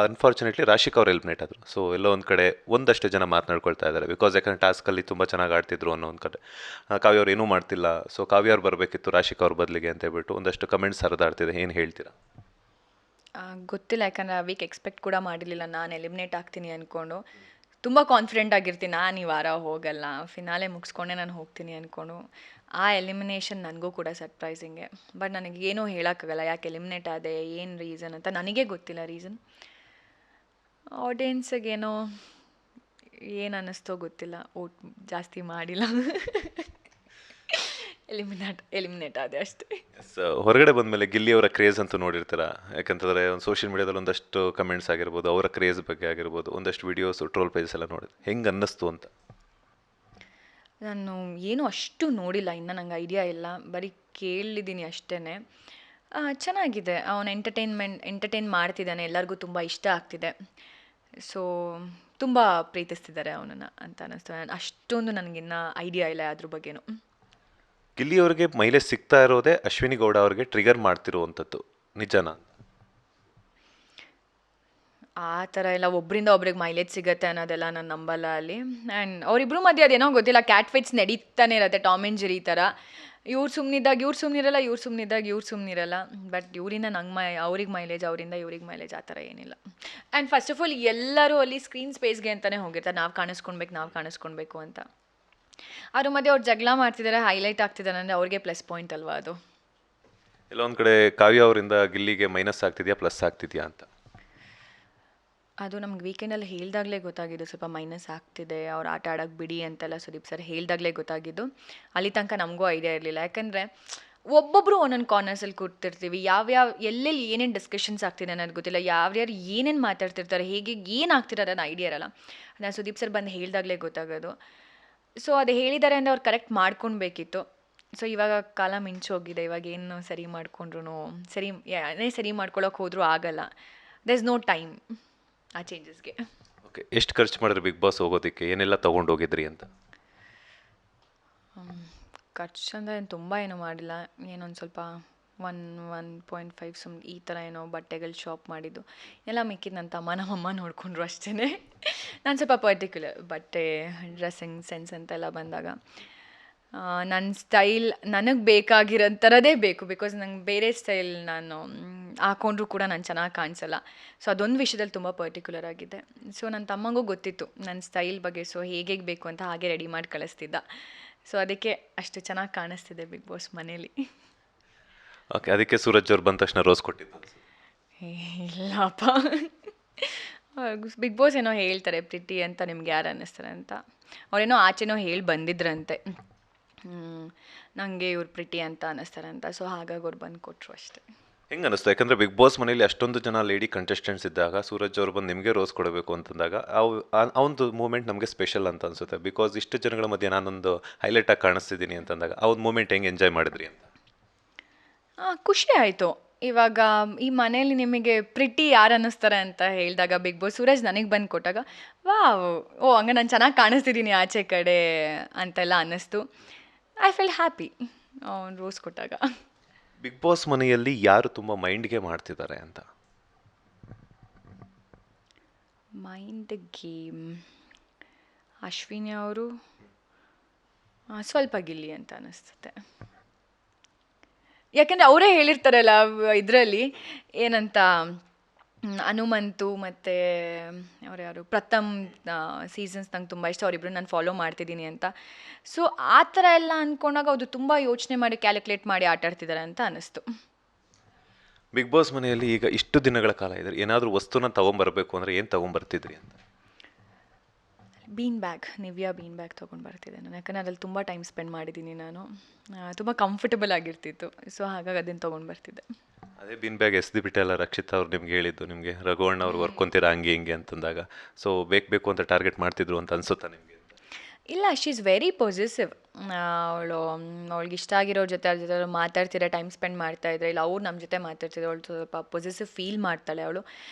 ಅನ್ಫಾರ್ಚುನೇಟ್ಲಿ ರಾಶಿಕಾ ಅವ್ರು ಎಲಿಮಿನೇಟ್ ಆದರು. ಸೊ ಎಲ್ಲೋ ಒಂದು ಕಡೆ ಒಂದಷ್ಟು ಜನ ಮಾತನಾಡ್ಕೊಳ್ತಾ ಇದ್ದಾರೆ, ಬಿಕಾಸ್ ಯಾಕಂದರೆ ಟಾಸ್ಕಲ್ಲಿ ತುಂಬ ಚೆನ್ನಾಗಿ ಆಡ್ತಿದ್ರು ಅನ್ನೋ ಒಂದು ಕಡೆ. ಕಾವ್ಯ ಅವ್ರು ಏನೂ ಮಾಡ್ತಿಲ್ಲ, ಸೊ ಕಾವ್ಯ ಅವ್ರು ಬರಬೇಕಿತ್ತು ರಾಶಿಕಾ ಅವ್ರ ಬದಲಿಗೆ ಅಂತ ಹೇಳ್ಬಿಟ್ಟು ಒಂದಷ್ಟು ಕಮೆಂಟ್ಸ್ ಹರಿದಾಡ್ತಿದೆ. ಏನು ಹೇಳ್ತೀರಾ? ಗೊತ್ತಿಲ್ಲ, ಯಾಕಂದರೆ ಆ ವೀಕ್ ಎಕ್ಸ್ಪೆಕ್ಟ್ ಕೂಡ ಮಾಡಿರಲಿಲ್ಲ ನಾನು ಎಲಿಮಿನೇಟ್ ಆಗ್ತೀನಿ ಅಂದ್ಕೊಂಡು. ತುಂಬ ಕಾನ್ಫಿಡೆಂಟ್ ಆಗಿರ್ತೀನಿ ನಾನು ಈ ವಾರ ಹೋಗಲ್ಲ, ಫಿನಾಲೆ ಮುಗಿಸ್ಕೊಂಡೆ ನಾನು ಹೋಗ್ತೀನಿ ಅಂದ್ಕೊಂಡು. ಆ ಎಲಿಮಿನೇಷನ್ ನನಗೂ ಕೂಡ ಸರ್ಪ್ರೈಸಿಂಗೆ. ಬಟ್ ನನಗೇನೂ ಹೇಳೋಕ್ಕಾಗಲ್ಲ ಯಾಕೆ ಎಲಿಮಿನೇಟ್ ಆದೆ, ಏನು ರೀಸನ್ ಅಂತ ನನಗೇ ಗೊತ್ತಿಲ್ಲ ರೀಸನ್. ಆಡಿಯನ್ಸಿಗೇನೋ ಏನು ಅನ್ನಿಸ್ತೋ ಗೊತ್ತಿಲ್ಲ, ಓಟ್ ಜಾಸ್ತಿ ಮಾಡಿಲ್ಲ, ಎಲಿಮಿನೇಟ್ ಆದೆ ಅಷ್ಟೇ. ಹೊರಗಡೆ ಬಂದಮೇಲೆ ಗಿಲ್ಲಿಯವರ ಕ್ರೇಜ್ ಅಂತೂ ನೋಡಿರ್ತೀರ, ಯಾಕಂತಂದರೆ ಒಂದು ಸೋಷಿಯಲ್ ಮೀಡಿಯಾದಲ್ಲಿ ಒಂದಷ್ಟು ಕಮೆಂಟ್ಸ್ ಆಗಿರ್ಬೋದು, ಅವರ ಕ್ರೇಜ್ ಬಗ್ಗೆ ಆಗಿರ್ಬೋದು, ಒಂದಷ್ಟು ವೀಡಿಯೋಸ್ ಟ್ರೋಲ್ ಪೇಜಸ್ ಎಲ್ಲ ನೋಡಿದೆ. ಹೆಂಗೆ ಅನ್ನಿಸ್ತು ಅಂತ? ನಾನು ಏನೂ ಅಷ್ಟು ನೋಡಿಲ್ಲ, ಇನ್ನು ನಂಗೆ ಐಡಿಯಾ ಇಲ್ಲ, ಬರೀ ಕೇಳಿದ್ದೀನಿ ಅಷ್ಟೇ. ಚೆನ್ನಾಗಿದೆ, ಅವನು ಎಂಟರ್ಟೈನ್ ಮಾಡ್ತಿದ್ದಾನೆ, ಎಲ್ಲರಿಗೂ ತುಂಬ ಇಷ್ಟ ಆಗ್ತಿದೆ. ಸೊ ತುಂಬ ಪ್ರೀತಿಸ್ತಿದ್ದಾರೆ ಅವನನ್ನು ಅಂತ ಅನ್ನಿಸ್ತು. ಅಷ್ಟೊಂದು ನನಗಿನ್ನ ಐಡಿಯಾ ಇಲ್ಲ ಅದ್ರ ಬಗ್ಗೆನೂ. ಗಿಲ್ಲಿಯವರಿಗೆ ಮೈಲೇಜ್ ಸಿಗ್ತಾ ಇರೋದೇ ಅಶ್ವಿನಿ ಗೌಡ ಅವರಿಗೆ ಟ್ರಿಗರ್ ಮಾಡ್ತಿರುವಂಥದ್ದು, ನಿಜನಾ? ಆ ಥರ ಎಲ್ಲ ಒಬ್ಬರಿಂದ ಒಬ್ರಿಗೆ ಮೈಲೇಜ್ ಸಿಗುತ್ತೆ ಅನ್ನೋದೆಲ್ಲ ನಾನು ನಂಬಲ್ಲ ಅಲ್ಲಿ. ಆ್ಯಂಡ್ ಅವರಿಬ್ಬರು ಮಧ್ಯೆ ಅದೇನೋ ಗೊತ್ತಿಲ್ಲ, ಕ್ಯಾಟ್ ಫೈಟ್ಸ್ ನಡೀತಾನೆ ಇರುತ್ತೆ, ಟಾಮ್ ಆ್ಯಂಡ್ ಜೆರಿ ಥರ. ಇವ್ರು ಸುಮ್ಮನಿದ್ದಾಗ ಇವ್ರು ಸುಮ್ಮನಿರಲ್ಲ, ಇವ್ರು ಸುಮ್ಮನಿದ್ದಾಗ ಇವ್ರು ಸುಮ್ಮನಿರಲ್ಲ. ಬಟ್ ಇವರಿಂದ ನಂಗೆ ಅವ್ರಿಗೆ ಮೈಲೇಜ್, ಅವರಿಂದ ಇವ್ರಿಗೆ ಮೈಲೇಜ್ ಆ ಥರ ಏನಿಲ್ಲ. ಆ್ಯಂಡ್ ಫಸ್ಟ್ ಆಫ್ ಆಲ್ ಎಲ್ಲರೂ ಅಲ್ಲಿ ಸ್ಕ್ರೀನ್ ಸ್ಪೇಸ್ಗೆ ಅಂತಲೇ ಹೋಗಿರ್ತಾರೆ, ನಾವು ಕಾಣಿಸ್ಕೊಳ್ಬೇಕು ಅಂತ. ಅದ್ರ ಮಧ್ಯೆ ಅವ್ರು ಜಗಳ ಮಾಡ್ತಿದ್ದಾರೆ, ಹೈಲೈಟ್ ಆಗ್ತಿದ್ದಾರೆ ಅಂದರೆ ಅವ್ರಿಗೆ ಪ್ಲಸ್ ಪಾಯಿಂಟ್ ಅಲ್ವಾ ಅದು. ಎಲ್ಲೋ ಒಂದು ಕಡೆ ಕಾವ್ಯ ಅವರಿಂದ ಗಿಲ್ಲಿಗೆ ಮೈನಸ್ ಆಗ್ತಿದೆಯಾ ಪ್ಲಸ್ ಆಗ್ತಿದೆಯಾ ಅಂತ? ಅದು ನಮ್ಗೆ ವೀಕೆಂಡಲ್ಲಿ ಹೇಳ್ದಾಗಲೇ ಗೊತ್ತಾಗಿದ್ದು, ಸ್ವಲ್ಪ ಮೈನಸ್ ಆಗ್ತಿದೆ, ಅವ್ರು ಆಟ ಆಡೋಕ್ಕೆ ಬಿಡಿ ಅಂತೆಲ್ಲ ಸುದೀಪ್ ಸರ್ ಹೇಳ್ದಾಗಲೇ ಗೊತ್ತಾಗಿದ್ದು. ಅಲ್ಲಿ ತನಕ ನಮಗೂ ಐಡಿಯಾ ಇರಲಿಲ್ಲ, ಯಾಕಂದರೆ ಒಬ್ಬೊಬ್ಬರು ಒಂದೊಂದು ಕಾರ್ನರ್ಸಲ್ಲಿ ಕೂರ್ತಿರ್ತೀವಿ, ಎಲ್ಲೆಲ್ಲಿ ಏನೇನು ಡಿಸ್ಕಷನ್ಸ್ ಆಗ್ತಿದೆ ಅನ್ನೋದು ಗೊತ್ತಿಲ್ಲ, ಯಾರ್ಯಾರು ಏನೇನು ಮಾತಾಡ್ತಿರ್ತಾರೆ, ಹೇಗೆ ಏನು ಆಗ್ತಿರೋದು ಅನ್ನೋ ಐಡಿಯಾ ಇರಲ್ಲ. ನಾನು ಸುದೀಪ್ ಸರ್ ಬಂದು ಹೇಳ್ದಾಗಲೇ ಗೊತ್ತಾಗೋದು. ಸೊ ಅದು ಹೇಳಿದ್ದಾರೆ ಅಂದರೆ ಅವ್ರು ಕರೆಕ್ಟ್ ಮಾಡ್ಕೊಳ್ಬೇಕಿತ್ತು. ಸೊ ಇವಾಗ ಕಾಲ ಮಿಂಚೋಗಿದೆ, ಇವಾಗ ಏನು ಸರಿ ಮಾಡ್ಕೊಂಡ್ರು ಸರಿ ಮಾಡ್ಕೊಳಕ್ಕೆ ಹೋದರೂ ಆಗಲ್ಲ. ದರ್ ಇಸ್ ನೋ ಟೈಮ್ ಆ ಚೇಂಜಸ್ಗೆ. ಓಕೆ, ಎಷ್ಟು ಖರ್ಚು ಮಾಡಿದ್ರಿ ಬಿಗ್ ಬಾಸ್ ಹೋಗೋದಕ್ಕೆ, ಏನೆಲ್ಲ ತೊಗೊಂಡು ಹೋಗಿದ್ರಿ ಅಂತ? ಖರ್ಚು ಅಂದರೆ ತುಂಬ ಏನೂ ಮಾಡಿಲ್ಲ, ಏನೊಂದು ಸ್ವಲ್ಪ 1.5 ಈ ಥರ ಏನೋ ಬಟ್ಟೆಗಳು ಶಾಪ್ ಮಾಡಿದ್ದು, ಎಲ್ಲ ಮಿಕ್ಕಿದ್ದು ನನ್ನ ತಮ್ಮ ನಮ್ಮಮ್ಮ ನೋಡಿಕೊಂಡ್ರು ಅಷ್ಟೇ. ನಾನು ಸ್ವಲ್ಪ ಪರ್ಟಿಕ್ಯುಲರ್ ಬಟ್ಟೆ, ಡ್ರೆಸ್ಸಿಂಗ್ ಸೆನ್ಸ್ ಅಂತೆಲ್ಲ ಬಂದಾಗ ನನ್ನ ಸ್ಟೈಲ್ ನನಗೆ ಬೇಕಾಗಿರೋ ಥರದೇ ಬೇಕು. ಬಿಕಾಸ್ ನಂಗೆ ಬೇರೆ ಸ್ಟೈಲ್ ನಾನು ಹಾಕೊಂಡ್ರೂ ಕೂಡ ನಾನು ಚೆನ್ನಾಗಿ ಕಾಣಿಸಲ್ಲ. ಸೊ ಅದೊಂದು ವಿಷಯದಲ್ಲಿ ತುಂಬ ಪರ್ಟಿಕ್ಯುಲರ್ ಆಗಿದೆ. ಸೊ ನನ್ನ ತಮ್ಮಂಗೂ ಗೊತ್ತಿತ್ತು ನನ್ನ ಸ್ಟೈಲ್ ಬಗ್ಗೆ, ಸೊ ಹೇಗೆ ಬೇಕು ಅಂತ ಹಾಗೆ ರೆಡಿ ಮಾಡಿ ಕಳಿಸ್ತಿದ್ದ. ಸೊ ಅದಕ್ಕೆ ಅಷ್ಟು ಚೆನ್ನಾಗಿ ಕಾಣಿಸ್ತಿದೆ ಬಿಗ್ ಬಾಸ್ ಮನೇಲಿ. ಓಕೆ, ಅದಕ್ಕೆ ಸೂರಜ್ ಅವ್ರು ಬಂದ ತಕ್ಷಣ ರೋಸ್ ಕೊಟ್ಟಿದ್ದು? ಇಲ್ಲಪ್ಪ, ಬಿಗ್ ಬಾಸ್ ಏನೋ ಹೇಳ್ತಾರೆ ಪ್ರಿಟಿ ಅಂತ, ನಿಮ್ಗೆ ಯಾರು ಅನ್ನಿಸ್ತಾರೆ ಅಂತ. ಅವರೇನೋ ಆಚೆನೋ ಹೇಳಿ ಬಂದಿದ್ರಂತೆ, ನನಗೆ ಇವ್ರು ಪ್ರಿಟಿ ಅಂತ ಅನ್ನಿಸ್ತಾರೆ ಅಂತ. ಸೊ ಹಾಗಾಗಿ ಅವ್ರು ಬಂದು ಕೊಟ್ಟರು ಅಷ್ಟೇ. ಹೆಂಗೆ ಅನ್ನಿಸ್ತು? ಯಾಕಂದರೆ ಬಿಗ್ ಬಾಸ್ ಮನೇಲಿ ಅಷ್ಟೊಂದು ಜನ ಲೇಡಿ ಕಂಟೆಸ್ಟೆಂಟ್ಸ್ ಇದ್ದಾಗ ಸೂರಜ್ ಅವ್ರು ಬಂದು ನಿಮಗೆ ರೋಸ್ ಕೊಡಬೇಕು ಅಂತಂದಾಗ ಆ ಒಂದು ಮೂಮೆಂಟ್ ನಮಗೆ ಸ್ಪೆಷಲ್ ಅಂತ ಅನಿಸುತ್ತೆ. ಬಿಕಾಸ್ ಇಷ್ಟು ಜನಗಳ ಮಧ್ಯೆ ನಾನೊಂದು ಹೈಲೈಟಾಗಿ ಕಾಣಿಸ್ತಿದ್ದೀನಿ ಅಂತಂದಾಗ ಆ ಒಂದು ಮೂಮೆಂಟ್ ಹೆಂಗೆ ಎಂಜಾಯ್ ಮಾಡಿದ್ರಿ ಅಂತ? ಖುಷಿ ಆಯಿತು. ಇವಾಗ ಈ ಮನೇಲಿ ನಿಮಗೆ ಪ್ರಿಟಿ ಯಾರು ಅನ್ನಿಸ್ತಾರೆ ಅಂತ ಹೇಳಿದಾಗ ಬಿಗ್ ಬಾಸ್ ಸೂರಜ್ ನನಗೆ ಬಂದು ಕೊಟ್ಟಾಗ ಹಂಗೆ ನಾನು ಚೆನ್ನಾಗಿ ಕಾಣಿಸ್ತಿದ್ದೀನಿ ಆಚೆ ಕಡೆ ಅಂತೆಲ್ಲ ಅನ್ನಿಸ್ತು. ಐ ಫೀಲ್ ಹ್ಯಾಪಿ ಅವ್ನು ರೋಸ್ ಕೊಟ್ಟಾಗ. ಬಿಗ್ ಬಾಸ್ ಮನೆಯಲ್ಲಿ ಯಾರು ತುಂಬ ಮೈಂಡ್ಗೆ ಮಾಡ್ತಿದ್ದಾರೆ ಅಂತ? ಮೈಂಡ್ ಗೇಮ್ ಅಶ್ವಿನಿ ಅವರು ಸ್ವಲ್ಪ ಗಿಲ್ಲಿ ಅಂತ ಅನ್ನಿಸ್ತದೆ. ಯಾಕೆಂದರೆ ಅವರೇ ಹೇಳಿರ್ತಾರಲ್ಲ ಇದರಲ್ಲಿ ಏನಂತ, ಹನುಮಂತು ಮತ್ತು ಅವ್ರು ಯಾರು ಪ್ರಥಮ್ ಸೀಸನ್ಸ್ ನಂಗೆ ತುಂಬ ಇಷ್ಟ, ಅವರಿಬ್ಬರು ನಾನು ಫಾಲೋ ಮಾಡ್ತಿದ್ದೀನಿ ಅಂತ. ಸೊ ಆ ಥರ ಎಲ್ಲ ಅಂದ್ಕೊಂಡಾಗ ಅದು ತುಂಬ ಯೋಚನೆ ಮಾಡಿ ಕ್ಯಾಲ್ಕುಲೇಟ್ ಮಾಡಿ ಆಟಾಡ್ತಿದ್ದಾರೆ ಅಂತ ಅನ್ನಿಸ್ತು. ಬಿಗ್ ಬಾಸ್ ಮನೆಯಲ್ಲಿ ಈಗ ಇಷ್ಟು ದಿನಗಳ ಕಾಲ ಇದ್ದಾರೆ, ಏನಾದರೂ ವಸ್ತುನ ತೊಗೊಂಬರ್ಬೇಕು ಅಂದರೆ ಏನು ತೊಗೊಂಬರ್ತಿದ್ರಿ ಅಂತ? ನಿವ್ಯಾ ಬೀನ್ ಬ್ಯಾಗ್ ತೊಗೊಂಡು ಬರ್ತಿದ್ದೆ ನಾನು, ಯಾಕಂದರೆ ಅದ್ರಲ್ಲಿ ತುಂಬ ಟೈಮ್ ಸ್ಪೆಂಡ್ ಮಾಡಿದ್ದೀನಿ ನಾನು, ತುಂಬ ಕಂಫರ್ಟಬಲ್ ಆಗಿರ್ತಿತ್ತು. ಸೊ ಹಾಗಾಗಿ ಅದನ್ನು ತೊಗೊಂಡು ಬರ್ತಿದ್ದೆ. ಅದೇ ಬೀನ್ ಬ್ಯಾಗ್ ಎಸ್ದು ಬಿಟ್ಟೆಲ್ಲ ರಕ್ಷಿತ್ ಅವ್ರು ನಿಮ್ಗೆ ಹೇಳಿದ್ದು, ನಿಮಗೆ ರಘುವಣ್ಣ ಅವ್ರು ವರ್ಕೊಂತೀರಾ ಹಂಗೆ ಹಿಂಗೆ ಅಂತಂದಾಗ, ಸೊ ಬೇಕು ಅಂತ ಟಾರ್ಗೆಟ್ ಮಾಡ್ತಿದ್ರು ಅಂತ ಅನ್ಸುತ್ತಾ ನಿಮಗೆ? ಇಲ್ಲ, ಶಿ ಈಸ್ ವೆರಿ ಪೊಸೆಸಿವ್. ಅವಳಿಗೆ ಇಷ್ಟ ಆಗಿರೋರ ಜೊತೆ ಅವ್ರ ಜೊತೆ ಮಾತಾಡ್ತಿರೋ ಟೈಮ್ ಸ್ಪೆಂಡ್ ಮಾಡ್ತಾಯಿದ್ರೆ, ಇಲ್ಲ ಅವ್ರು ನಮ್ಮ ಜೊತೆ ಮಾತಾಡ್ತಿದ್ರು, ಅವಳು ಸ್ವಲ್ಪ ಪೊಸೆಸಿವ್ ಫೀಲ್ ಮಾಡ್ತಾಳೆ ಅವಳು.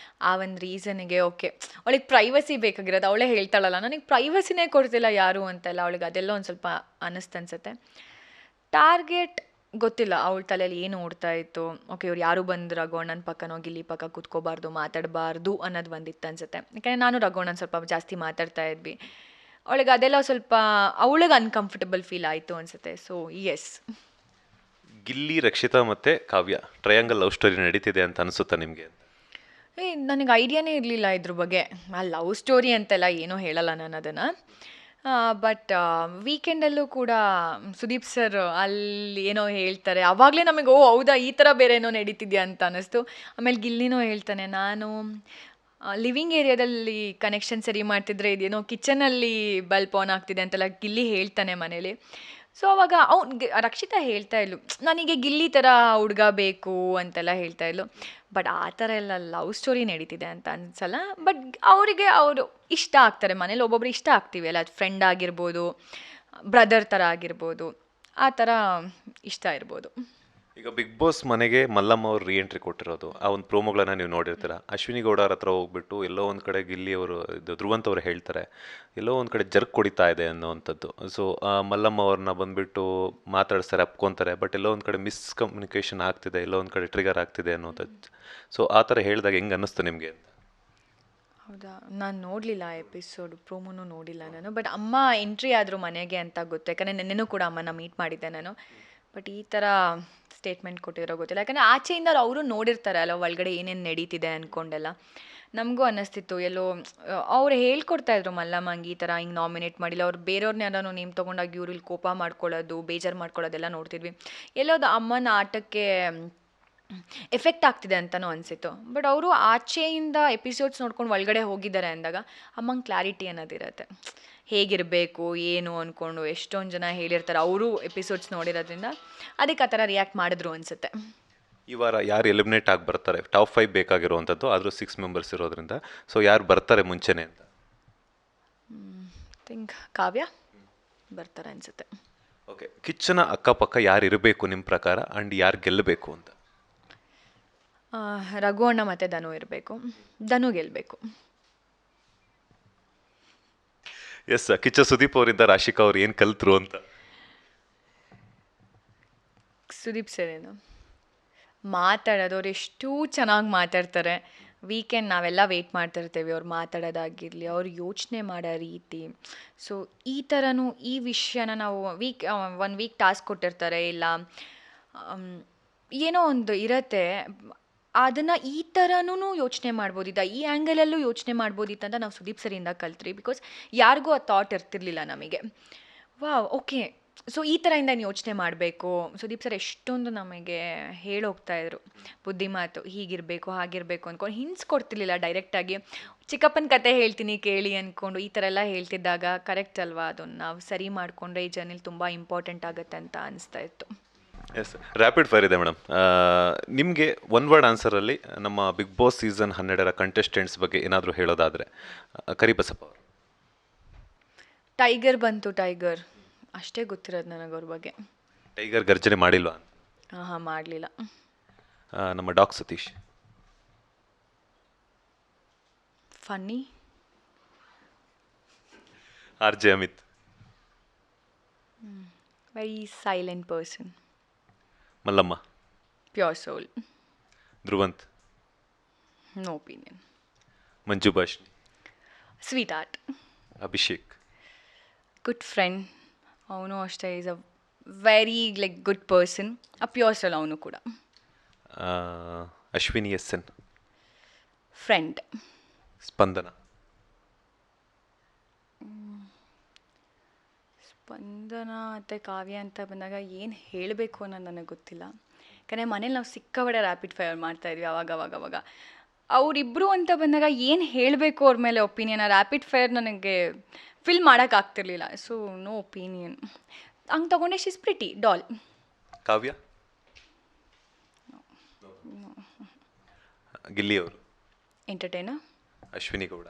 ಆ ಒಂದು ರೀಸನಿಗೆ ಓಕೆ, ಅವಳಿಗೆ ಪ್ರೈವಸಿ ಬೇಕಾಗಿರೋದು. ಅವಳೇ ಹೇಳ್ತಾಳಲ್ಲ, ನನಗೆ ಪ್ರೈವಸಿನೇ ಕೊಡ್ತಿಲ್ಲ ಯಾರು ಅಂತೆಲ್ಲ, ಅವಳಿಗೆ ಅದೆಲ್ಲ ಒಂದು ಸ್ವಲ್ಪ ಅನ್ನಿಸ್ತನ್ಸುತ್ತೆ. ಟಾರ್ಗೆಟ್ ಗೊತ್ತಿಲ್ಲ ಅವಳ ತಲೆಯಲ್ಲಿ ಏನು ಓಡ್ತಾ ಇತ್ತು. ಓಕೆ, ಇವ್ರು ಯಾರು ಬಂದು ರಘುವಣ್ಣನ ಪಕ್ಕನೋ ಗಿಲ್ಲಿ ಪಕ್ಕ ಕೂತ್ಕೋಬಾರ್ದು, ಮಾತಾಡಬಾರ್ದು ಅನ್ನೋದು ಬಂದಿತ್ತು ಅನ್ಸುತ್ತೆ. ಯಾಕಂದರೆ ನಾನು ರಘುವಣ್ಣನ ಸ್ವಲ್ಪ ಜಾಸ್ತಿ ಮಾತಾಡ್ತಾ ಇದ್ವಿ, ಅವಳಿಗೆ ಅದೆಲ್ಲ ಸ್ವಲ್ಪ ಅವಳಿಗೆ ಅನ್ಕಂಫರ್ಟಬಲ್ ಫೀಲ್ ಆಯಿತು ಅನಿಸುತ್ತೆ. So S. ಗಿಲ್ಲಿ, ರಕ್ಷಿತಾ ಮತ್ತು ಕಾವ್ಯ ಟ್ರಯಾಂಗಲ್ ಲವ್ ಸ್ಟೋರಿ ನಡೀತಿದೆ ಅಂತ ಅನಿಸುತ್ತಾ ನಿಮಗೆ? ನನಗೆ ಐಡಿಯಾನೇ ಇರಲಿಲ್ಲ ಇದ್ರ ಬಗ್ಗೆ. ಆ ಲವ್ ಸ್ಟೋರಿ ಅಂತೆಲ್ಲ ಏನೂ ಹೇಳಲ್ಲ ನಾನು ಅದನ್ನು. ಬಟ್ ವೀಕೆಂಡಲ್ಲೂ ಕೂಡ ಸುದೀಪ್ ಸರ್ ಅಲ್ಲಿ ಏನೋ ಹೇಳ್ತಾರೆ, ಆವಾಗಲೇ ನಮಗೆ ಹೌದಾ ಈ ಥರ ಬೇರೆ ಏನೋ ನಡೀತಿದ್ಯಾ ಅಂತ ಅನ್ನಿಸ್ತು. ಆಮೇಲೆ ಗಿಲ್ಲಿನೂ ಹೇಳ್ತಾನೆ, ನಾನು ಲಿವಿಂಗ್ ಏರಿಯಾದಲ್ಲಿ ಕನೆಕ್ಷನ್ ಸರಿ ಮಾಡ್ತಿದ್ರೆ ಇದೇನೋ ಕಿಚನಲ್ಲಿ ಬಲ್ಪ್ ಆನ್ ಆಗ್ತಿದೆ ಅಂತೆಲ್ಲ ಗಿಲ್ಲಿ ಹೇಳ್ತಾನೆ ಮನೇಲಿ. ಸೊ ಅವಾಗ ರಕ್ಷಿತಾ ಹೇಳ್ತಾ ಇದ್ಲು, ನನಗೆ ಗಿಲ್ಲಿ ಥರ ಹುಡುಗ ಬೇಕು ಅಂತೆಲ್ಲ ಹೇಳ್ತಾ ಇದ್ಲು. ಬಟ್ ಆ ಥರ ಎಲ್ಲ ಲವ್ ಸ್ಟೋರಿ ನಡೀತಿದೆ ಅಂತ ಅನ್ಸಲ್ಲ. ಬಟ್ ಅವರಿಗೆ ಅವರು ಇಷ್ಟ ಆಗ್ತಾರೆ, ಮನೇಲಿ ಒಬ್ಬೊಬ್ರು ಇಷ್ಟ ಆಗ್ತೀವಿ ಅಲ್ಲ, ಅದು ಫ್ರೆಂಡ್ ಆಗಿರ್ಬೋದು, ಬ್ರದರ್ ಥರ ಆಗಿರ್ಬೋದು, ಆ ಥರ ಇಷ್ಟ ಇರ್ಬೋದು. ಈಗ ಬಿಗ್ ಬಾಸ್ ಮನೆಗೆ ಮಲ್ಲಮ್ಮ ಅವ್ರು ರೀಎಂಟ್ರಿ ಕೊಟ್ಟಿರೋದು, ಆ ಒಂದು ಪ್ರೋಮೋಗಳನ್ನ ನೀವು ನೋಡಿರ್ತೀರ. ಅಶ್ವಿನಿ ಗೌಡ ಅವ್ರ ಹತ್ರ ಹೋಗ್ಬಿಟ್ಟು ಎಲ್ಲೋ ಒಂದು ಕಡೆ ಗಿಲ್ಲಿ ಅವರು ಇದು ಧ್ರುವಂತ್ ಅವರು ಹೇಳ್ತಾರೆ, ಎಲ್ಲೋ ಒಂದು ಕಡೆ ಜರ್ಕ್ ಕೊಡಿತಾ ಇದೆ ಅನ್ನೋವಂಥದ್ದು. ಸೊ ಮಲ್ಲಮ್ಮ ಅವ್ರನ್ನ ಬಂದುಬಿಟ್ಟು ಮಾತಾಡಿಸ್ತಾರೆ, ಅಪ್ಕೊತಾರೆ. ಬಟ್ ಎಲ್ಲೋ ಒಂದು ಕಡೆ ಮಿಸ್ಕಮ್ಯುನಿಕೇಷನ್ ಆಗ್ತಿದೆ, ಎಲ್ಲೋ ಒಂದು ಕಡೆ ಟ್ರಿಗರ್ ಆಗ್ತಿದೆ ಅನ್ನೋಂಥದ್ದು. ಸೊ ಆ ಥರ ಹೇಳಿದಾಗ ಹೆಂಗೆ ಅನ್ನಿಸ್ತು ನಿಮಗೆ ಅಂತ? ಹೌದಾ? ನಾನು ನೋಡಲಿಲ್ಲ ಎಪಿಸೋಡ್, ಪ್ರೋಮೋನು ನೋಡಿಲ್ಲ ನಾನು. ಬಟ್ ಅಮ್ಮ ಎಂಟ್ರಿ ಆದರು ಮನೆಗೆ ಅಂತ ಗೊತ್ತು. ಯಾಕಂದರೆ ನೆನ್ನೆನೂ ಕೂಡ ಅಮ್ಮನ ಮೀಟ್ ಮಾಡಿದ್ದೆ ನಾನು. ಬಟ್ ಈ ಥರ ಸ್ಟೇಟ್ಮೆಂಟ್ ಕೊಟ್ಟಿರೋ ಗೊತ್ತಿಲ್ಲ. ಯಾಕಂದರೆ ಆಚೆಯಿಂದ ಅವರು ನೋಡಿರ್ತಾರೆ ಅಲ್ಲ ಒಳಗಡೆ ಏನೇನು ನಡೀತಿದೆ ಅಂದ್ಕೊಂಡೆಲ್ಲ. ನಮಗೂ ಅನ್ನಿಸ್ತಿತ್ತು ಎಲ್ಲೋ ಅವ್ರು ಹೇಳ್ಕೊಡ್ತಾಯಿದ್ರು ಮಲ್ಲಮ್ಮಂಗೆ ಈ ಥರ ಹಿಂಗೆ ನಾಮಿನೇಟ್ ಮಾಡಿಲ್ಲ. ಅವ್ರು ಬೇರೆಯವ್ರನ್ನ ಯಾರನ್ನೋ ನೇಮ್ ತೊಗೊಂಡಾಗ ಇವ್ರು ಇಲ್ಲಿ ಕೋಪ ಮಾಡ್ಕೊಳ್ಳೋದು, ಬೇಜಾರು ಮಾಡ್ಕೊಳ್ಳೋದೆಲ್ಲ ನೋಡ್ತಿದ್ವಿ. ಎಲ್ಲೋದು ಅಮ್ಮನ ಆಟಕ್ಕೆ ಎಫೆಕ್ಟ್ ಆಗ್ತಿದೆ ಅಂತಲೂ ಅನಿಸಿತ್ತು. ಬಟ್ ಅವರು ಆಚೆಯಿಂದ ಎಪಿಸೋಡ್ಸ್ ನೋಡ್ಕೊಂಡು ಒಳಗಡೆ ಹೋಗಿದ್ದಾರೆ ಅಂದಾಗ ಅಮ್ಮಂಗೆ ಕ್ಲಾರಿಟಿ ಅನ್ನೋದಿರುತ್ತೆ. ಹೇಗಿರಬೇಕು ಏನು ಅಂದ್ಕೊಂಡು ಎಷ್ಟೊಂದು ಜನ ಹೇಳಿರ್ತಾರೆ, ಅವರು ಎಪಿಸೋಡ್ಸ್ ನೋಡಿರೋದ್ರಿಂದ ಅದಕ್ಕೆ ಆ ಥರ ರಿಯಾಕ್ಟ್ ಮಾಡಿದ್ರು ಅನಿಸುತ್ತೆ. ಈ ವಾರ ಯಾರು ಎಲಿಮಿನೇಟ್ ಆಗಿ ಬರ್ತಾರೆ? ಟಾಪ್ 5 ಬೇಕಾಗಿರುವಂಥದ್ದು, ಆದರೂ 6 ಮೆಂಬರ್ಸ್ ಇರೋದ್ರಿಂದ. ಸೊ ಯಾರು ಬರ್ತಾರೆ ಮುಂಚೆನೆ ಅಂತ? ಥಿಂಕ್ ಕಾವ್ಯ ಬರ್ತಾರೆ ಅನಿಸುತ್ತೆ. ಓಕೆ, ಕಿಚ್ಚನ ಅಕ್ಕಪಕ್ಕ ಯಾರು ಇರಬೇಕು ನಿಮ್ಮ ಪ್ರಕಾರ, ಆ್ಯಂಡ್ ಯಾರು ಗೆಲ್ಲಬೇಕು ಅಂತ? ರಘು ಅಣ್ಣ ಮತ್ತು ಧನು ಇರಬೇಕು. ಧನು ಗೆಲ್ಲಬೇಕು. ಎಸ್, ಕಿಚ್ಚ ಸುದೀಪ್ ಅವರಿಂದ ರಾಶಿಕಾ ಅವ್ರು ಏನು ಕಲ್ತರು ಅಂತ? ಸುದೀಪ್ ಸರ್ ಏನು ಮಾತಾಡೋದು, ಅವ್ರು ಎಷ್ಟು ಚೆನ್ನಾಗಿ ಮಾತಾಡ್ತಾರೆ. ವೀಕೆಂಡ್ ನಾವೆಲ್ಲ ವೆಯ್ಟ್ ಮಾಡ್ತಿರ್ತೀವಿ ಅವ್ರು ಮಾತಾಡೋದಾಗಿರಲಿ, ಅವ್ರು ಯೋಚನೆ ಮಾಡೋ ರೀತಿ. ಸೊ ಈ ಥರನೂ ಈ ವಿಷಯನ ನಾವು ಒನ್ ವೀಕ್ ಟಾಸ್ಕ್ ಕೊಟ್ಟಿರ್ತಾರೆ, ಇಲ್ಲ ಏನೋ ಒಂದು ಇರತ್ತೆ, ಅದನ್ನು ಈ ಥರನೂ ಯೋಚನೆ ಮಾಡ್ಬೋದಿತ್ತ, ಈ ಆ್ಯಂಗಲಲ್ಲೂ ಯೋಚನೆ ಮಾಡ್ಬೋದಿತ್ತು ಅಂತ ನಾವು ಸುದೀಪ್ ಸರಿಂದ ಕಲ್ತ್ರಿ. ಬಿಕಾಸ್ ಯಾರಿಗೂ ಆ ಥಾಟ್ ಇರ್ತಿರ್ಲಿಲ್ಲ ನಮಗೆ. ಓಕೆ, ಸೊ ಈ ಥರದಿಂದ ಯೋಚನೆ ಮಾಡಬೇಕು. ಸುದೀಪ್ ಸರ್ ಎಷ್ಟೊಂದು ನಮಗೆ ಹೇಳೋಗ್ತಾಯಿದ್ರು ಬುದ್ಧಿಮಾತು, ಹೀಗಿರಬೇಕು ಹಾಗಿರಬೇಕು ಅಂದ್ಕೊಂಡು ಹಿಂಟ್ಸ್ ಕೊಡ್ತಿರ್ಲಿಲ್ಲ ಡೈರೆಕ್ಟಾಗಿ. ಚಿಕ್ಕಪ್ಪನ ಕತೆ ಹೇಳ್ತೀನಿ ಕೇಳಿ ಅಂದ್ಕೊಂಡು ಈ ಥರ ಎಲ್ಲ ಹೇಳ್ತಿದ್ದಾಗ ಕರೆಕ್ಟ್ ಅಲ್ವಾ, ಅದನ್ನು ನಾವು ಸರಿ ಮಾಡಿಕೊಂಡ್ರೆ ಈ ಜರ್ನಿಲಿ ತುಂಬ ಇಂಪಾರ್ಟೆಂಟ್ ಆಗುತ್ತೆ ಅಂತ ಅನಿಸ್ತಾ ಇತ್ತು. ಎಸ್, ರ್ಯಾಪಿಡ್ ಫೈರ್ ಇದೆ ಮೇಡಮ್. ನಿಮಗೆ ಒನ್ ವರ್ಡ್ ಆನ್ಸರಲ್ಲಿ ನಮ್ಮ ಬಿಗ್ ಬಾಸ್ ಸೀಸನ್ 12ರ ಕಂಟೆಸ್ಟೆಂಟ್ಸ್ ಬಗ್ಗೆ ಏನಾದರೂ ಹೇಳೋದಾದರೆ ಕರಿಬಸಪ್ಪ ಅವರು. ಟೈಗರ್ ಬಂತು, ಟೈಗರ್ ಅಷ್ಟೇ ಗೊತ್ತಿರೋದು ನನಗೆ ಅವ್ರ ಬಗ್ಗೆ. ಟೈಗರ್ ಗರ್ಜನೆ ಮಾಡಿಲ್ವಾ? ಹಾಂ ಮಾಡಲಿಲ್ಲ. ನಮ್ಮ doc Satish. Funny. R J Amit. Very silent person. Mallamma. Pure soul. Dhruvanth. No opinion. Manju Bhashini. Sweet heart. Abhishek. Good friend. ಅವನು ಅಷ್ಟೇ, is a very like good person, a pure soul ಅವನು ಕೂಡ. Ashwini S N. Friend. Spandana. Spandana ಮತ್ತು ಕಾವ್ಯ ಅಂತ ಬಂದಾಗ ಏನು ಹೇಳಬೇಕು ಅನ್ನೋದು ನನಗೆ ಗೊತ್ತಿಲ್ಲ. ಯಾಕಂದರೆ ಮನೇಲಿ ನಾವು ಸಿಕ್ಕಾಬಡೆ ರ್ಯಾಪಿಡ್ ಫೈರ್ ಮಾಡ್ತಾಯಿದ್ವಿ ಅವಾಗ. ಅವರಿಬ್ಬರು ಅಂತ ಬಂದಾಗ ಏನು ಹೇಳಬೇಕು ಅವ್ರ ಮೇಲೆ ಒಪಿನಿಯನ್, ರ್ಯಾಪಿಡ್ ಫೈರ್ ನನಗೆ ಫಿಲ್ ಮಾಡೋಕ್ಕಾಗ್ತಿರ್ಲಿಲ್ಲ. So no opinion. ಹಂಗೆ ತಗೊಂಡೆ ಶೀಸ್ ಪ್ರಿಟಿ ಡಾಲ್. ಕಾವ್ಯ. ಗಿಲ್ಲಿ ಅವರು. ಎಂಟರ್ಟೈನರ್. ಅಶ್ವಿನಿ ಗೌಡ.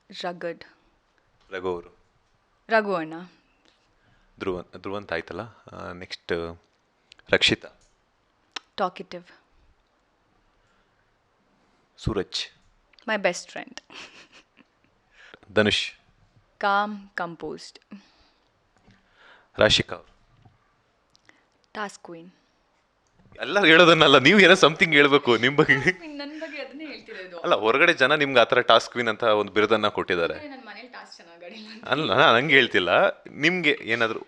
ರಗಡ್. ರಘು ಅವರು. ರಘು ಅಣ್ಣ. ಧ್ರುವಂತ್ ಆಯ್ತಲ್ಲ. Next Rakshita. Talkative. Suraj. My best friend. Dhanush. Com, composed. Rashika. Task queen. ಎಲ್ಲ ಹೇಳೋದನ್ನಲ್ಲ, ನೀವು ಏನೋ ಸಮಥಿಂಗ್ ಹೇಳ್ಬೇಕು ನಿಮ್ಮ ಬಗ್ಗೆ. ನನ್ನ ಬಗ್ಗೆ ಅದನ್ನೇ ಹೇಳ್ತಿರೋದು. ಅಲ್ಲ, ಹೊರಗಡೆ ಜನ ನಿಮ್ಗೆ ಆ ಥರ ಟಾಸ್ಕ್ ಕ್ವೀನ್ ಅಂತ ಒಂದು ಬಿರುದನ್ನ ಕೊಟ್ಟಿದ್ದಾರೆ. ನನ್ನ ಮನೇಲಿ ಟಾಸ್ಕ್ ಚೆನ್ನಾಗಿ ಆಡಿಲ್ಲ. ಅಲ್ಲ, ನಾನು ಹಂಗೆ ಹೇಳ್ತಿಲ್ಲ. ನಿಮಗೆ ಏನಾದರೂ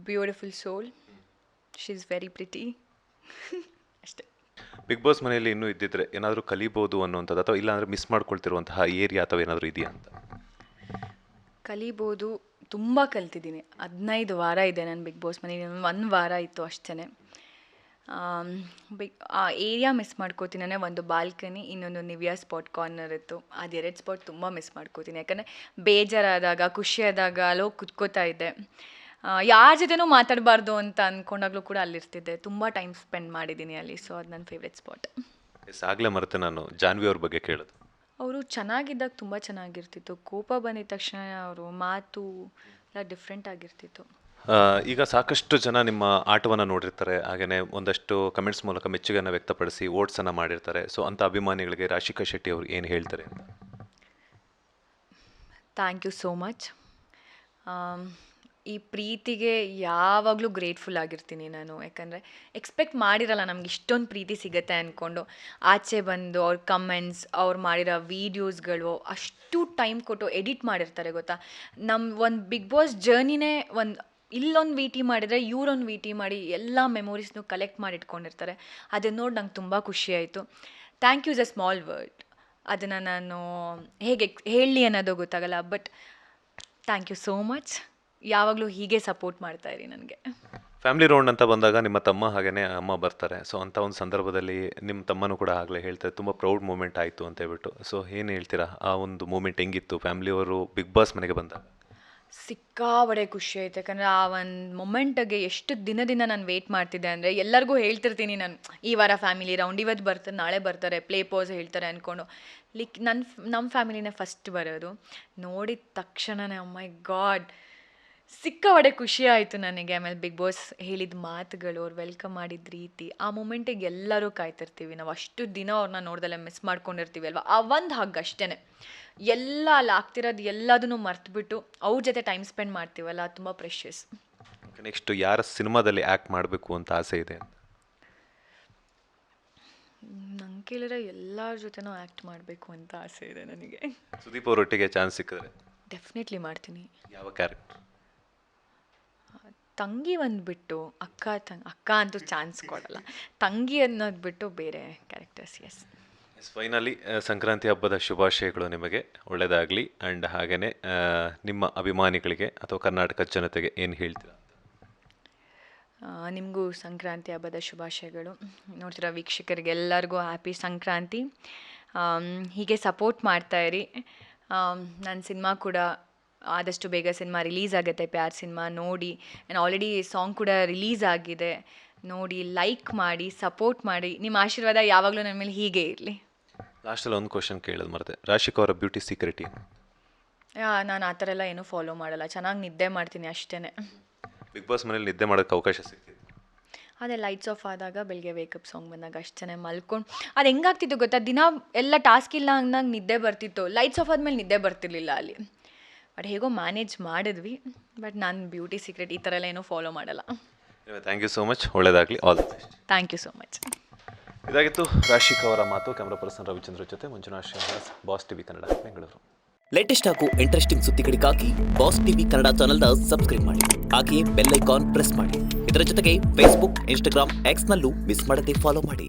beautiful soul, she is very pretty. ಅಷ್ಟೇ. ಬಿಗ್ ಬಾಸ್ ಮನೆಯಲ್ಲಿ ಇನ್ನೂ ಇದ್ದಿದ್ರೆ ಏನಾದರೂ ಕಲಿಬೋದು ಅನ್ನೋಂಥದ್ದು, ಅಥವಾ ಇಲ್ಲಾಂದರೆ ಮಿಸ್ ಮಾಡ್ಕೊಳ್ತಿರುವಂತಹ ಏರಿಯಾ ಅಥವಾ ಏನಾದರೂ ಇದೆಯಾ ಅಂತ? ಕಲಿಬೋದು, ತುಂಬ ಕಲ್ತಿದ್ದೀನಿ. 15 ವಾರ ಇದೆ ನಾನು ಬಿಗ್ ಬಾಸ್ ಮನೇಲಿ. 1 ವಾರ ಇತ್ತು ಅಷ್ಟೇ. ಆ ಏರಿಯಾ ಮಿಸ್ ಮಾಡ್ಕೋತೀನಿ. ಅಂದರೆ ಒಂದು ಬಾಲ್ಕನಿ, ಇನ್ನೊಂದು ನಿವಿಯಾ ಸ್ಪಾಟ್ ಕಾರ್ನರ್ ಇತ್ತು. ಅದು 2 ಸ್ಪಾಟ್ ತುಂಬ ಮಿಸ್ ಮಾಡ್ಕೋತೀನಿ. ಯಾಕಂದರೆ ಬೇಜಾರಾದಾಗ, ಖುಷಿಯಾದಾಗ ಅಲ್ಲೋಗಿ ಕುತ್ಕೋತಾ ಇದ್ದೆ. ಯಾರ ಜೊತೆನೂ ಮಾತಾಡಬಾರ್ದು ಅಂತ ಅಂದ್ಕೊಂಡಾಗಲೂ ಕೂಡ ಅಲ್ಲಿರ್ತಿದ್ದೆ. ತುಂಬ ಟೈಮ್ ಸ್ಪೆಂಡ್ ಮಾಡಿದ್ದೀನಿ ಅಲ್ಲಿ. ಸೊ ಅದು ನನ್ನ ಫೇವ್ರೆಟ್ ಸ್ಪಾಟ್. ಎಸ್, ಆಗಲೇ ಮರೆತೆ ನಾನು ಜಾನ್ವಿ ಅವ್ರ ಬಗ್ಗೆ ಕೇಳೋದು. ಅವರು ಚೆನ್ನಾಗಿದ್ದಾಗ ತುಂಬ ಚೆನ್ನಾಗಿರ್ತಿತ್ತು. ಕೋಪ ಬಂದಿದ ತಕ್ಷಣ ಅವರು ಮಾತು ಎಲ್ಲ ಡಿಫ್ರೆಂಟ್ ಆಗಿರ್ತಿತ್ತು. ಈಗ ಸಾಕಷ್ಟು ಜನ ನಿಮ್ಮ ಆಟವನ್ನು ನೋಡಿರ್ತಾರೆ, ಹಾಗೆಯೇ ಒಂದಷ್ಟು ಕಮೆಂಟ್ಸ್ ಮೂಲಕ ಮೆಚ್ಚುಗೆಯನ್ನು ವ್ಯಕ್ತಪಡಿಸಿ ವೋಟ್ಸನ್ನು ಮಾಡಿರ್ತಾರೆ. ಸೊ ಅಂಥ ಅಭಿಮಾನಿಗಳಿಗೆ ರಾಶಿಕಾ ಶೆಟ್ಟಿ ಅವರು ಏನು ಹೇಳ್ತಾರೆ ಅಂತ? Thank you so much. ಈ ಪ್ರೀತಿಗೆ ಯಾವಾಗಲೂ ಗ್ರೇಟ್ಫುಲ್ ಆಗಿರ್ತೀನಿ ನಾನು. ಯಾಕಂದರೆ ಎಕ್ಸ್ಪೆಕ್ಟ್ ಮಾಡಿರಲ್ಲ ನಮ್ಗೆ ಇಷ್ಟೊಂದು ಪ್ರೀತಿ ಸಿಗುತ್ತೆ ಅಂದ್ಕೊಂಡು. ಆಚೆ ಬಂದು ಅವ್ರ ಕಮೆಂಟ್ಸ್, ಅವ್ರು ಮಾಡಿರೋ ವೀಡಿಯೋಸ್ಗಳು ಅಷ್ಟು ಟೈಮ್ ಕೊಟ್ಟು ಎಡಿಟ್ ಮಾಡಿರ್ತಾರೆ ಗೊತ್ತಾ. ನಮ್ಮ ಒಂದು ಬಿಗ್ ಬಾಸ್ ಜರ್ನಿನೇ ಇಲ್ಲೊಂದು ವಿ ಟಿ ಮಾಡಿದರೆ ಇವರೊಂದು ವಿ ಟಿ ಮಾಡಿ ಎಲ್ಲ ಮೆಮೊರೀಸ್ನು ಕಲೆಕ್ಟ್ ಮಾಡಿ ಇಟ್ಕೊಂಡಿರ್ತಾರೆ. ಅದನ್ನು ನೋಡಿ ನಂಗೆ ತುಂಬ ಖುಷಿಯಾಯಿತು. Thank you is a small word. ಅದನ್ನು ನಾನು ಹೇಗೆ ಹೇಳಲಿ ಅನ್ನೋದು ಗೊತ್ತಾಗಲ್ಲ. But thank you so much. ಯಾವಾಗಲೂ ಹೀಗೆ ಸಪೋರ್ಟ್ ಮಾಡ್ತಾಯಿರಿ ನನಗೆ. ಫ್ಯಾಮಿಲಿ ರೌಂಡ್ ಅಂತ ಬಂದಾಗ ನಿಮ್ಮ ತಮ್ಮ ಹಾಗೆಯೇ ಅಮ್ಮ ಬರ್ತಾರೆ. ಸೊ ಅಂಥ ಒಂದು ಸಂದರ್ಭದಲ್ಲಿ ನಿಮ್ಮ ತಮ್ಮನೂ ಕೂಡ ಆಗಲೇ ಹೇಳ್ತಾರೆ ತುಂಬ ಪ್ರೌಡ್ ಮೂಮೆಂಟ್ ಆಯಿತು ಅಂತ ಹೇಳ್ಬಿಟ್ಟು. ಸೊ ಏನು ಹೇಳ್ತೀರಾ, ಆ ಒಂದು ಮೂಮೆಂಟ್ ಹೆಂಗಿತ್ತು ಫ್ಯಾಮಿಲಿಯವರು ಬಿಗ್ ಬಾಸ್ ಮನೆಗೆ ಬಂದಾಗ? ಸಿಕ್ಕಾಬಡೆ ಖುಷಿ ಆಯ್ತು. ಯಾಕಂದರೆ ಆ ಒಂದು ಮೊಮೆಂಟಿಗೆ ಎಷ್ಟು ದಿನದಿಂದ ನಾನು ವೆಯ್ಟ್ ಮಾಡ್ತಿದ್ದೆ ಅಂದರೆ, ಎಲ್ಲರಿಗೂ ಹೇಳ್ತಿರ್ತೀನಿ ನಾನು, ಈ ವಾರ ಫ್ಯಾಮಿಲಿ ರೌಂಡ್, ಇವತ್ತು ಬರ್ತಾರೆ, ನಾಳೆ ಬರ್ತಾರೆ, ಪ್ಲೇ ಪೋಸ್ ಹೇಳ್ತಾರೆ ಅಂದ್ಕೊಂಡು. ನಮ್ಮ ಫ್ಯಾಮಿಲಿನೇ ಫಸ್ಟ್ ಬರೋದು. ನೋಡಿದ ತಕ್ಷಣನೇ oh my God ಸಿಕ್ಕಾಬಡೆ ಖುಷಿ ಆಯಿತು ನನಗೆ. ಆಮೇಲೆ ಬಿಗ್ ಬಾಸ್ ಹೇಳಿದ ಮಾತುಗಳು, ಅವ್ರು ವೆಲ್ಕಮ್ ಮಾಡಿದ ರೀತಿ, ಆ ಮೂಮೆಂಟಿಗೆ ಎಲ್ಲರೂ ಕಾಯ್ತಿರ್ತೀವಿ ನಾವು. ಅಷ್ಟು ದಿನ ಅವ್ರನ್ನ ನೋಡ್ದಲ್ಲೇ ಮಿಸ್ ಮಾಡ್ಕೊಂಡಿರ್ತೀವಿ ಅಲ್ವಾ. ಆ ಒಂದು ಹಗ್ ಅಷ್ಟೇ. ಎಲ್ಲ ಅಲ್ಲಿ ಆಗ್ತಿರೋದು ಎಲ್ಲದನ್ನು ಮರ್ತುಬಿಟ್ಟು ಅವ್ರ ಜೊತೆ ಟೈಮ್ ಸ್ಪೆಂಡ್ ಮಾಡ್ತೀವಲ್ಲ, ಅದು ತುಂಬ ಪ್ರೆಷಸ್. ನೆಕ್ಸ್ಟ್ ಯಾರ ಸಿನಿಮಾದಲ್ಲಿ ಆ್ಯಕ್ಟ್ ಮಾಡಬೇಕು ಅಂತ ಆಸೆ ಇದೆ ಅಂತ? ನಂಗೆ ಕೇಳಿದ್ರೆ ಎಲ್ಲರ ಜೊತೆನೂ ಆ್ಯಕ್ಟ್ ಮಾಡಬೇಕು ಅಂತ ಆಸೆ ಇದೆ ನನಗೆ. ಸುದೀಪ್ ಅವರೊಟ್ಟಿಗೆ ಚಾನ್ಸ್ ಸಿಕ್ಕಿದ್ರೆ ಡೆಫಿನೆಟ್ಲಿ ಮಾಡ್ತೀನಿ. ಯಾವ ಕ್ಯಾರೆಕ್ಟರ್? ತಂಗಿ ಒಂದು ಬಿಟ್ಟು, ಅಕ್ಕ ಅಂತೂ ಚಾನ್ಸ್ ಕೊಡಲ್ಲ. ತಂಗಿ ಅನ್ನೋದು ಬಿಟ್ಟು ಬೇರೆ ಕ್ಯಾರೆಕ್ಟರ್ಸ್. ಎಸ್. ಫೈನಲಿ ಸಂಕ್ರಾಂತಿ ಹಬ್ಬದ ಶುಭಾಶಯಗಳು ನಿಮಗೆ. ಒಳ್ಳೆಯದಾಗಲಿ. ಆ್ಯಂಡ್ ಹಾಗೆಯೇ ನಿಮ್ಮ ಅಭಿಮಾನಿಗಳಿಗೆ ಅಥವಾ ಕರ್ನಾಟಕ ಜನತೆಗೆ ಏನು ಹೇಳ್ತೀರಾ? ನಿಮಗೂ ಸಂಕ್ರಾಂತಿ ಹಬ್ಬದ ಶುಭಾಶಯಗಳು. ನೋಡ್ತೀರಾ ವೀಕ್ಷಕರಿಗೆ ಎಲ್ಲರಿಗೂ ಹ್ಯಾಪಿ ಸಂಕ್ರಾಂತಿ. ಹೀಗೆ ಸಪೋರ್ಟ್ ಮಾಡ್ತಾಯಿರಿ. ನನ್ನ ಸಿನಿಮಾ ಕೂಡ ಆದಷ್ಟು ಬೇಗ ಸಿನಿಮಾ ರಿಲೀಸ್ ಆಗುತ್ತೆ. ಪ್ಯಾರ್ ಸಿನಿಮಾ ನೋಡಿ. ಆ್ಯಂಡ್ ಆಲ್ರೆಡಿ ಸಾಂಗ್ ಕೂಡ ರಿಲೀಸ್ ಆಗಿದೆ. ನೋಡಿ, ಲೈಕ್ ಮಾಡಿ, ಸಪೋರ್ಟ್ ಮಾಡಿ. ನಿಮ್ಮ ಆಶೀರ್ವಾದ ಯಾವಾಗಲೂ ನನ್ನ ಮೇಲೆ ಹೀಗೆ ಇರಲಿ. ಲಾಸ್ಟಲ್ಲಿ ಒಂದು ಕ್ವಶನ್ ಕೇಳೋದು ಮರೆತೆ. ರಾಶಿಕಾ ಅವರ ಬ್ಯೂಟಿ ಸೀಕ್ರೆಟ್ ಏನು? ನಾನು ಆ ಥರ ಎಲ್ಲ ಏನೂ ಫಾಲೋ ಮಾಡಲ್ಲ. ಚೆನ್ನಾಗಿ ನಿದ್ದೆ ಮಾಡ್ತೀನಿ ಅಷ್ಟೇ. ಬಿಗ್ ಬಾಸ್ ಮನೇಲಿ ನಿದ್ದೆ ಮಾಡೋಕ್ಕೆ ಅವಕಾಶ ಸಿಗ್ತಿದೆ? ಅದೇ ಲೈಟ್ಸ್ ಆಫ್ ಆದಾಗ, ಬೆಳಗ್ಗೆ ವೇಕಪ್ ಸಾಂಗ್ ಬಂದಾಗ ಅಷ್ಟೇ ಮಲ್ಕೊಂಡು. ಅದು ಹೆಂಗಾಗ್ತಿತ್ತು ಗೊತ್ತಾ, ದಿನ ಎಲ್ಲ ಟಾಸ್ಕ್ ಇಲ್ಲ ಅಂದಾಗ ನಿದ್ದೆ ಬರ್ತಿತ್ತು. ಲೈಟ್ಸ್ ಆಫ್ ಆದಮೇಲೆ ನಿದ್ದೆ ಬರ್ತಿರ್ಲಿಲ್ಲ ಅಲ್ಲಿ. ಬಟ್ ಹೇಗೋ ಮ್ಯಾನೇಜ್ ಮಾಡಿದ್ವಿ. ಬಟ್ ನಾನು ಬ್ಯೂಟಿ ಸೀಕ್ರೆಟ್ ಈ ಥರ ಎಲ್ಲ ಏನೂ ಫಾಲೋ ಮಾಡಲ್ಲ. Thank you so much. ಒಳ್ಳೆಯದಾಗಲಿ. All the best. Thank you so much. ಇದಾಗಿತ್ತು ರಾಶಿಕಾ ಅವರ ಮಾತು. ಕ್ಯಾಮ್ರಾ ಪರ್ಸನ್ ರವಿಚಂದ್ರ ಜೊತೆ Manjunath Srinivas, Boss TV Kannada, Bengaluru. Latest ಹಾಗೂ ಇಂಟ್ರೆಸ್ಟಿಂಗ್ ಸುದ್ದಿಗಳಿಗಾಗಿ ಬಾಸ್ ಟಿವಿ ಕನ್ನಡ ಚಾನೆಲ್ನ ಸಬ್ಸ್ಕ್ರೈಬ್ ಮಾಡಿ. ಹಾಗೆಯೇ ಬೆಲ್ ಐಕಾನ್ ಪ್ರೆಸ್ ಮಾಡಿ. ಇದರ ಜೊತೆಗೆ ಫೇಸ್ಬುಕ್, ಇನ್ಸ್ಟಾಗ್ರಾಮ್, ಎಕ್ಸ್ನಲ್ಲೂ ಮಿಸ್ ಮಾಡದೆ ಫಾಲೋ ಮಾಡಿ.